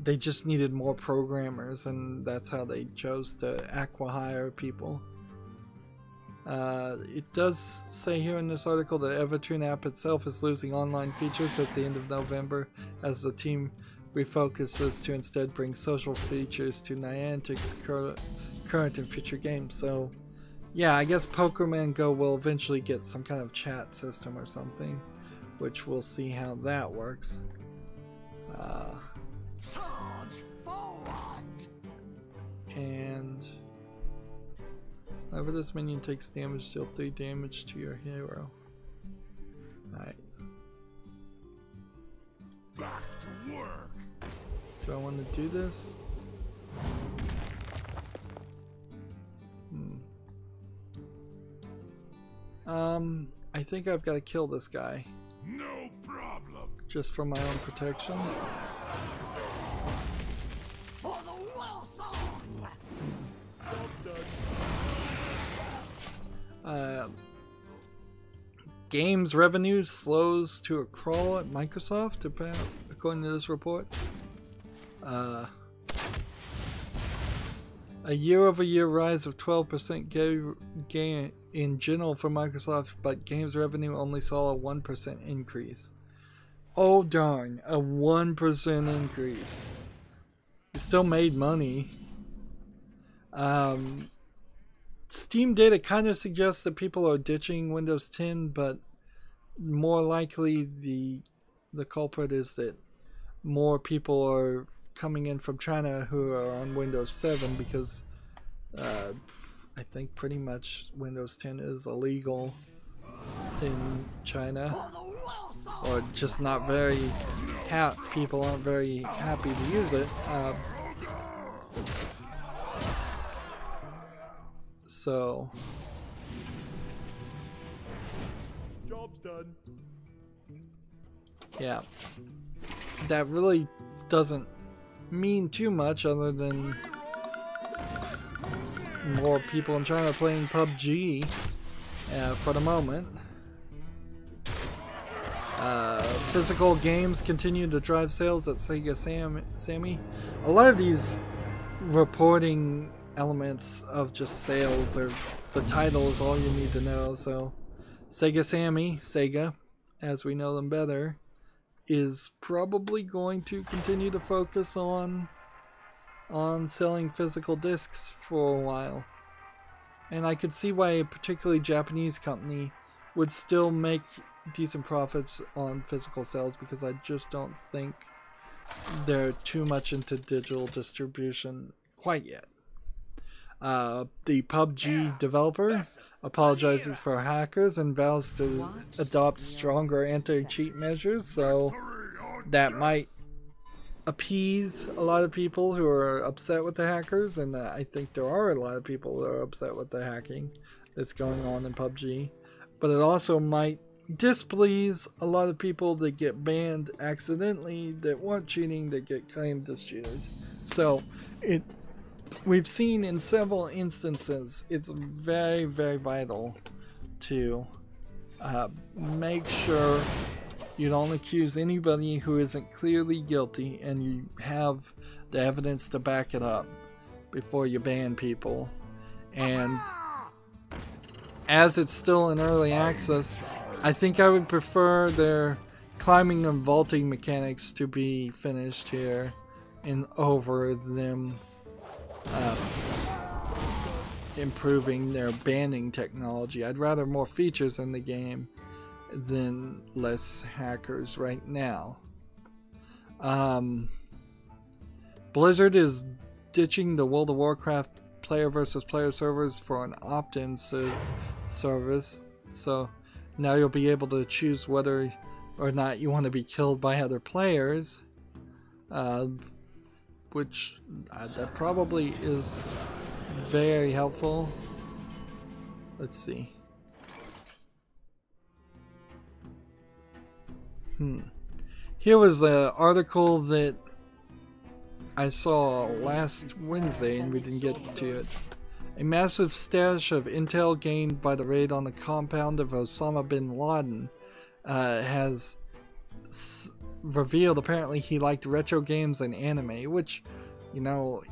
they just needed more programmers, and that's how they chose to acqui-hire people. It does say here in this article that Evertoon app itself is losing online features at the end of November as the team refocuses to instead bring social features to Niantic's current and future games. So yeah, I guess Pokemon Go will eventually get some kind of chat system or something, which we'll see how that works. And whenever this minion takes damage, deal 3 damage to your hero. Alright.
Back to work.
Do I want to do this? I think I've got to kill this guy.
No problem.
Just for my own protection.
For the Wilson!
Games revenue slows to a crawl at Microsoft, according to this report. A year-over-year rise of 12% gain in general for Microsoft, but games revenue only saw a 1% increase. Oh darn, a 1% increase. It still made money. Steam data kind of suggests that people are ditching Windows 10, but more likely the culprit is that more people are coming in from China who are on Windows 7, because I think pretty much Windows 10 is illegal in China, or just not very people aren't very happy to use it. So
Job's done.
yeah, that really doesn't mean too much other than more people in China playing PUBG for the moment. Physical games continue to drive sales at Sega Sammy. A lot of these reporting elements of just sales or the title is all you need to know. So Sega Sammy, Sega, as we know them better, is probably going to continue to focus on selling physical discs for a while. And I could see why a particularly Japanese company would still make decent profits on physical sales, because I just don't think they're too much into digital distribution quite yet. The PUBG developer apologizes for hackers and vows to adopt stronger anti-cheat measures, so that might appease a lot of people who are upset with the hackers, and I think there are a lot of people that are upset with the hacking that's going on in PUBG. But it also might displease a lot of people that get banned accidentally, that weren't cheating, that get claimed as cheaters. So we've seen in several instances it's very, very vital to make sure you don't accuse anybody who isn't clearly guilty, and you have the evidence to back it up before you ban people. And as it's still in early access, I think I would prefer their climbing and vaulting mechanics to be finished here and over them improving their banning technology. I'd rather more features in the game than less hackers right now. Blizzard is ditching the World of Warcraft player versus player servers for an opt-in service, so now you'll be able to choose whether or not you want to be killed by other players, which that probably is very helpful. Let's see. Here was an article that I saw last Wednesday and we didn't get to it. A massive stash of intel gained by the raid on the compound of Osama bin Laden has revealed apparently he liked retro games and anime, which, you know,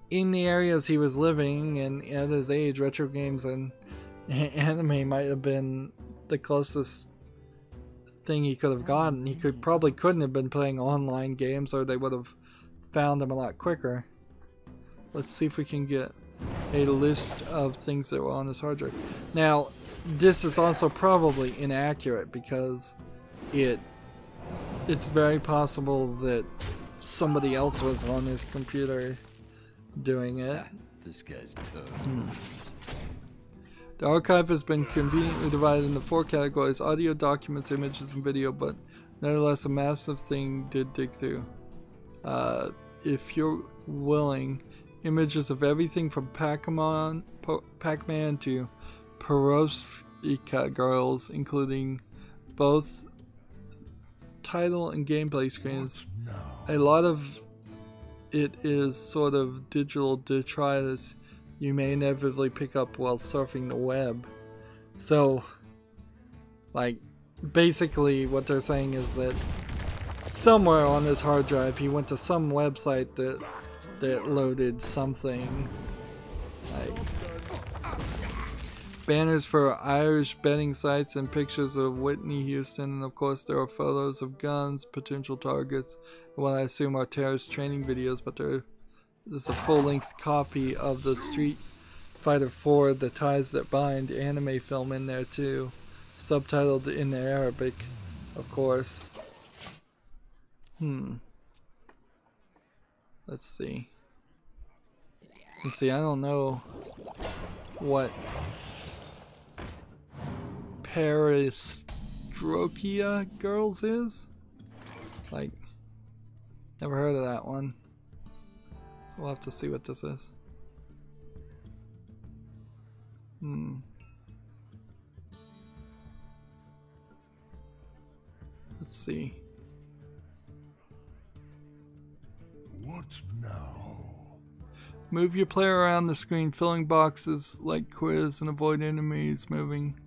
in the areas he was living and at his age, retro games and anime might have been the closest thing he could have gotten. He probably couldn't have been playing online games, or they would have found him a lot quicker. Let's see if we can get a list of things that were on his hard drive. Now, this is also probably inaccurate because it's very possible that somebody else was on his computer doing it.
This guy's toast.
The archive has been conveniently divided into 4 categories: audio, documents, images, and video, but nevertheless a massive thing did dig through. If you're willing, images of everything from Pac-Man to Perovskite Girls, including both title and gameplay screens. A lot of it is sort of digital detritus you may inevitably pick up while surfing the web. So, like, basically what they're saying is that somewhere on this hard drive he went to some website that loaded something, like banners for Irish betting sites and pictures of Whitney Houston, and of course there are photos of guns, potential targets, and what I assume are terrorist training videos, but there's a full-length copy of the Street Fighter 4 The Ties That Bind anime film in there too, subtitled in Arabic, of course. Let's see. I don't know what Perestroika Girls is. Like, never heard of that one. So we'll have to see what this is. Let's see.
What now?
Move your player around the screen, filling boxes like quiz, and avoid enemies moving.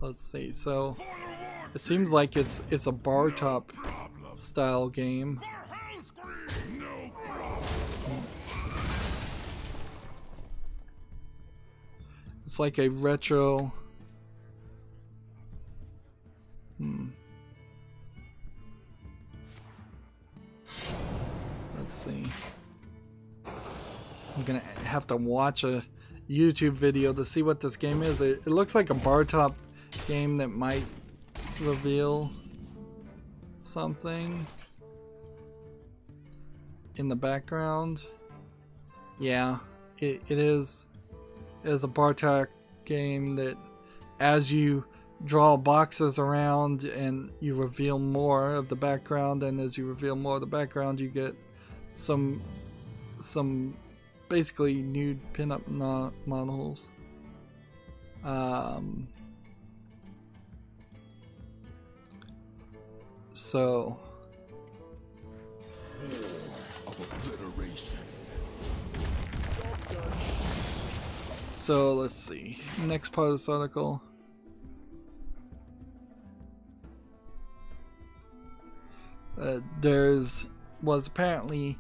Let's see. So it seems like it's a bar top style game.
No problem.
It's like a retro. Let's see. I'm gonna have to watch a YouTube video to see what this game is. It looks like a bar top game that might reveal something in the background. Yeah, it is. It is a bar top game that, as you draw boxes around and you reveal more of the background, and as you reveal more of the background, you get some basically nude pinup models. So let's see. Next part of this article. Was apparently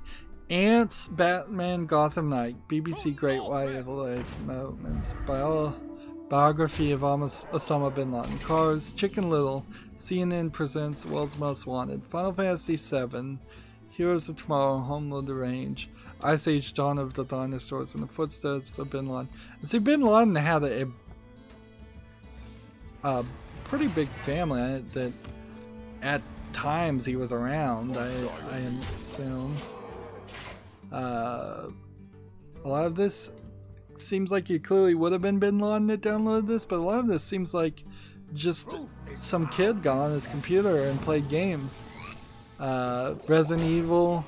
Ants, Batman, Gotham Knight, BBC Great Wildlife Moments, biography of Osama bin Laden, Cars, Chicken Little, CNN presents World's Most Wanted, Final Fantasy VII, Heroes of Tomorrow, Home of the Range, Ice Age, Dawn of the Dinosaurs, and the Footsteps of Bin Laden. And see, Bin Laden had a pretty big family that at times he was around, I assume. A lot of this seems like it clearly would have been Bin Laden that downloaded this, but a lot of this seems like just some kid got on his computer and played games. Resident Evil,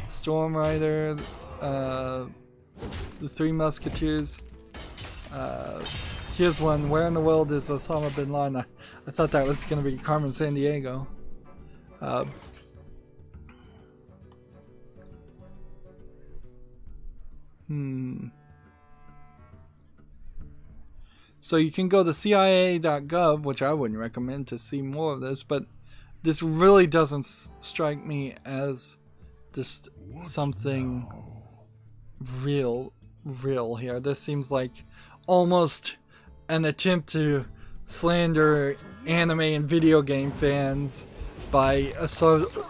Storm Rider, The Three Musketeers. Here's one. Where in the world is Osama bin Laden? I thought that was going to be Carmen Sandiego. So you can go to CIA.gov, which I wouldn't recommend to see more of this, but this really doesn't strike me as just something real here. This seems like almost an attempt to slander anime and video game fans by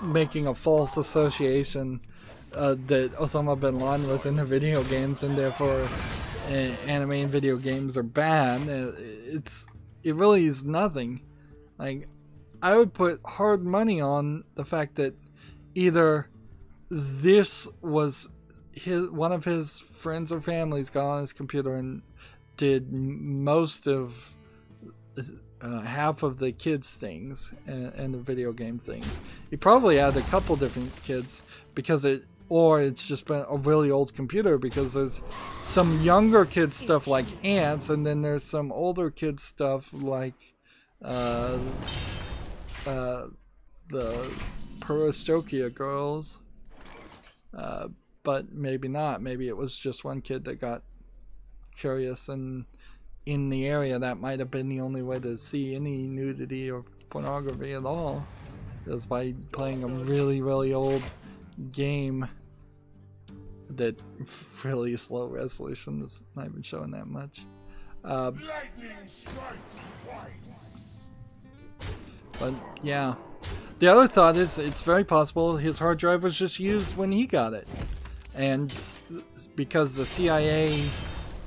making a false association that Osama bin Laden was in the video games, and therefore anime and video games are bad. It really is nothing. Like, I would put hard money on the fact that either this was one of his friends or families got on his computer and did most of half of the kids things and the video game things. He probably had a couple different kids or it's just been a really old computer, because there's some younger kids stuff like Ants, and then there's some older kids stuff like the Perestokia girls. But maybe not. Maybe it was just one kid that got curious, and in the area that might have been the only way to see any nudity or pornography at all, is by playing a really, really old game that really slow resolution is not even showing that much.
Lightning strikes twice.
But yeah, the other thought is it's very possible his hard drive was just used when he got it, and because the CIA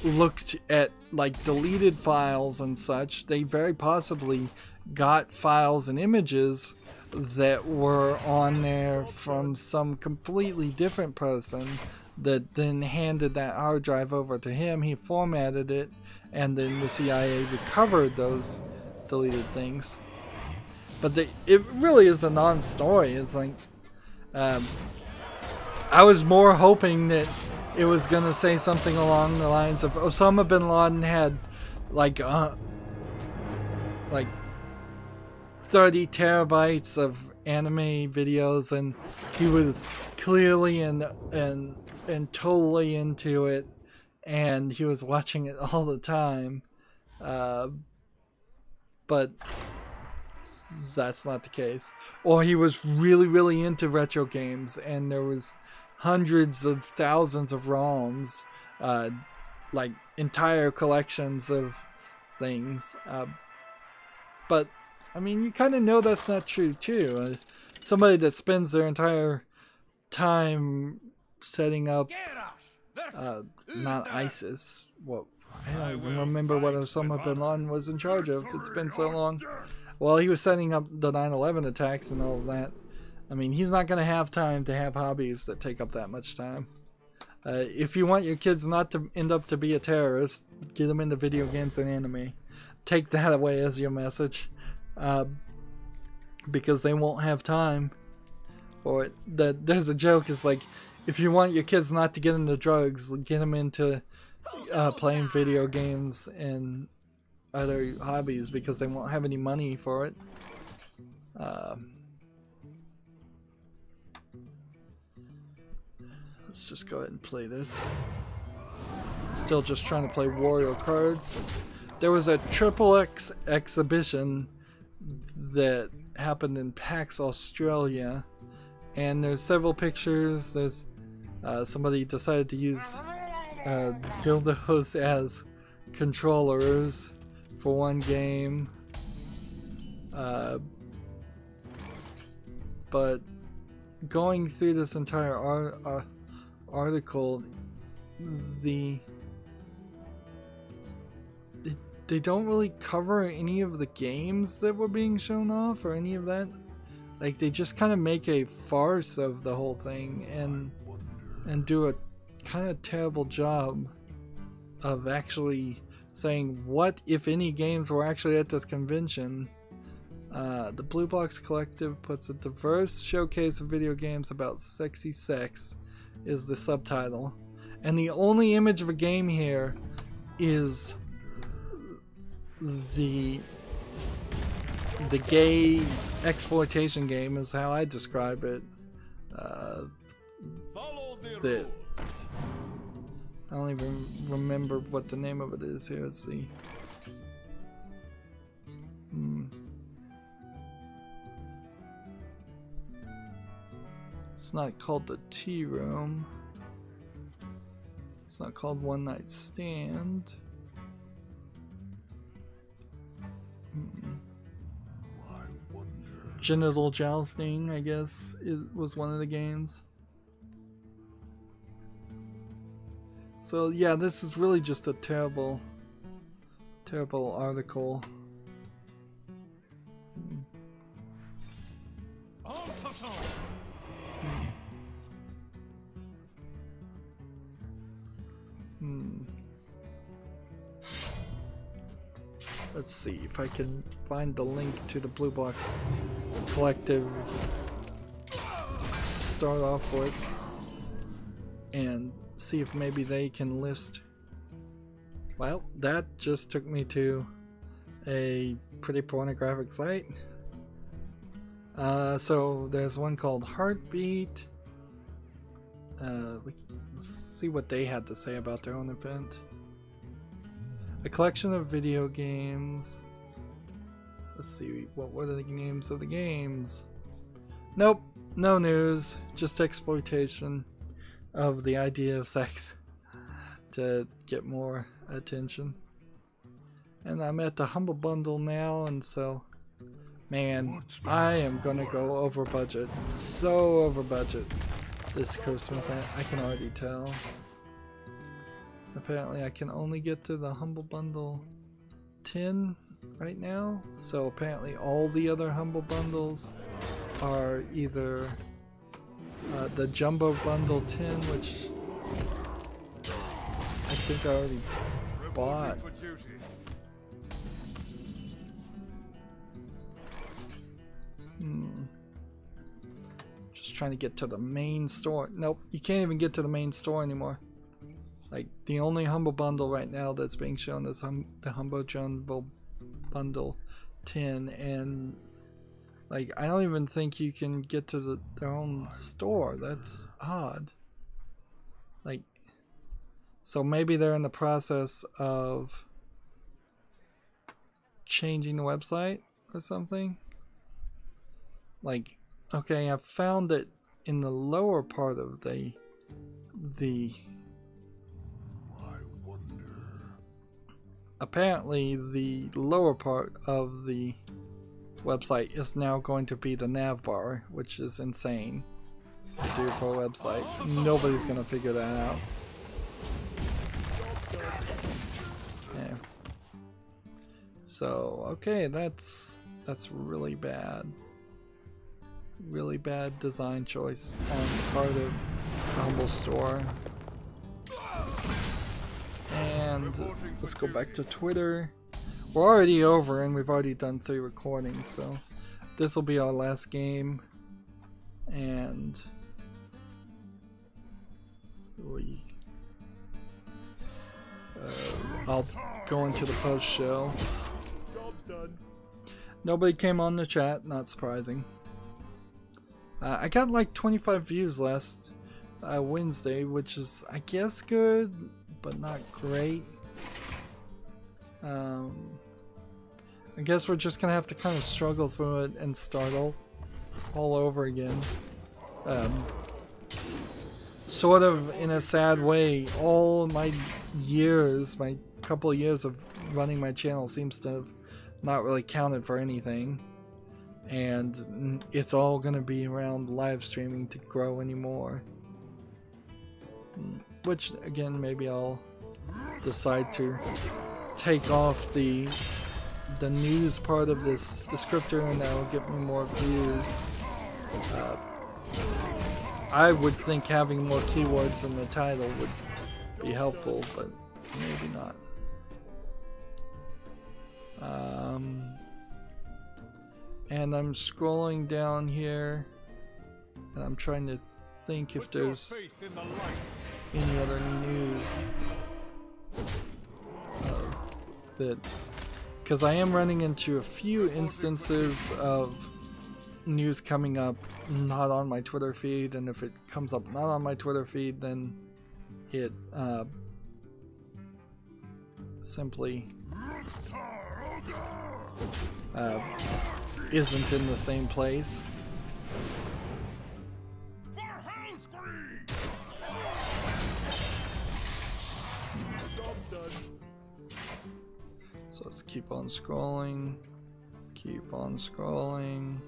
looked at like deleted files and such, they very possibly got files and images that were on there from some completely different person that then handed that hard drive over to him. He formatted it, and then the CIA recovered those deleted things. But it really is a non-story. It's like I was more hoping that it was gonna say something along the lines of Osama bin Laden had like 30 terabytes of anime videos, and he was clearly and totally into it, and he was watching it all the time. But that's not the case. Or he was really, really into retro games, and there was hundreds of thousands of ROMs, like entire collections of things. But I mean, you kind of know that's not true too. Somebody that spends their entire time setting up, not ISIS. What? I don't even remember what Osama bin Laden was in charge of. It's been so long. Well, he was setting up the 9/11 attacks and all of that. I mean, he's not going to have time to have hobbies that take up that much time. If you want your kids not to end up to be a terrorist, get them into video games and anime. Take that away as your message. Because they won't have time for it. There's a joke, it's like, if you want your kids not to get into drugs, get them into playing video games and other hobbies, because they won't have any money for it. Let's just go ahead and play this. Still just trying to play Wario cards. There was a XXX exhibition that happened in PAX Australia, and there's several pictures. There's somebody decided to use dildos as controllers for one game, but going through this entire article, they don't really cover any of the games that were being shown off or any of that. Like, they just kind of make a farce of the whole thing and do a kind of terrible job of actually saying what, if any, games were actually at this convention. The Blue Box Collective puts a diverse showcase of video games about sexy sex is the subtitle, and the only image of a game here is the gay exploitation game, is how I describe it. That I don't even remember what the name of it is here. Let's see. It's not called the Tea Room. It's not called One Night Stand. Genital Jousting, I guess, was one of the games. So yeah, this is really just a terrible, terrible article. Let's see if I can find the link to the Blue Box Collective to start off with, and see if maybe they can list. Well, that just took me to a pretty pornographic site. So there's one called Heartbeat. Let's see what they had to say about their own event. A collection of video games. Let's see, what were the names of the games? Nope, no news, just exploitation of the idea of sex to get more attention. And I'm at the Humble Bundle now, and so, man, I am gonna go over budget. So over budget this Christmas, I can already tell. Apparently I can only get to the Humble Bundle 10 right now, so apparently all the other Humble Bundles are either the Jumbo Bundle 10, which I think I already bought. Just just trying to get to the main store. Nope, you can't even get to the main store anymore. Like, the only Humble Bundle right now that's being shown is the Humble Jumble Bundle 10, and like, I don't even think you can get to their own store. That's odd. Like, so maybe they're in the process of changing the website or something. Like, okay, I found it in the lower part of the
I wonder.
apparently the lower part of the website is now going to be the nav bar, which is insane to do for a website. Nobody's gonna figure that out. Yeah. So okay, that's really bad. Really bad design choice on the part of the Humble Store. And let's go back to Twitter. We're already over and we've already done 3 recordings, so this will be our last game. And I'll go into the post show.
Job's done.
Nobody came on the chat, not surprising. I got like 25 views last Wednesday, which is, I guess, good, but not great. I guess we're just gonna have to kind of struggle through it and start all over again. Sort of in a sad way, all my years, my couple of years of running my channel seems to have not really counted for anything. And it's all gonna be around live streaming to grow anymore. Which, again, maybe I'll decide to take off the news part of this descriptor and that'll get me more views. I would think having more keywords in the title would be helpful, but maybe not. And I'm scrolling down here and I'm trying to think if there's any other news that, because I am running into a few instances of news coming up not on my Twitter feed, and if it comes up not on my Twitter feed, then it simply isn't in the same place. So let's keep on scrolling. Keep on scrolling.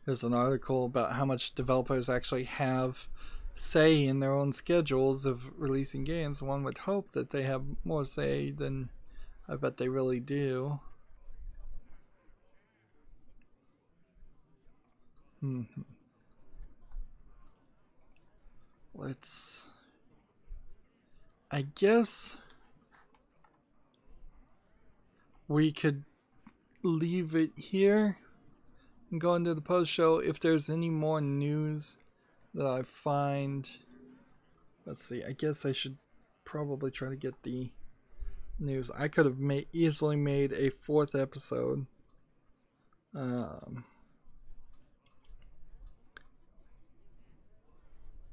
There's an article about how much developers actually have say in their own schedules of releasing games. One would hope that they have more say than I bet they really do. Let's... I guess we could leave it here and go into the post show. If there's any more news that I find, let's see, I guess I should probably try to get the news. I could have easily made a 4th episode.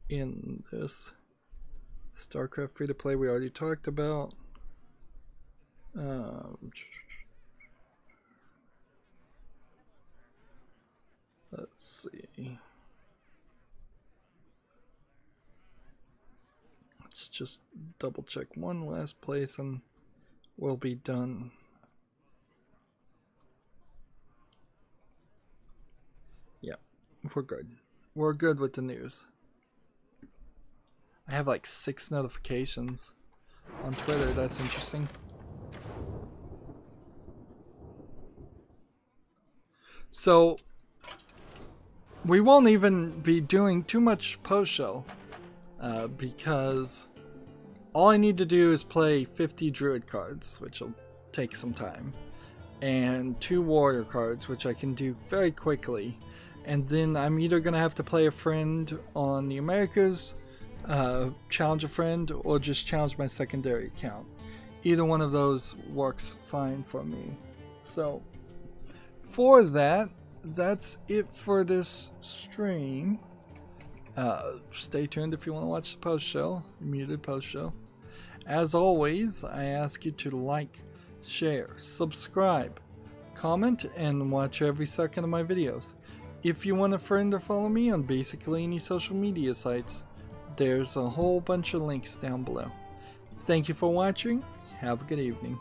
In this StarCraft free-to-play we already talked about. Let's see. Let's just double check one last place and we'll be done. Yeah, we're good. We're good with the news. I have like 6 notifications on Twitter. That's interesting. So we won't even be doing too much post-show because all I need to do is play 50 druid cards, which will take some time, and 2 warrior cards, which I can do very quickly. And then I'm either going to have to play a friend on the Americas, challenge a friend, or just challenge my secondary account. Either one of those works fine for me. So for that, that's it for this stream. Stay tuned if you want to watch the post show, muted post show. As always, I ask you to like, share, subscribe, comment, and watch every second of my videos. If you want a friend or follow me on basically any social media sites, there's a whole bunch of links down below. Thank you for watching. Have a good evening.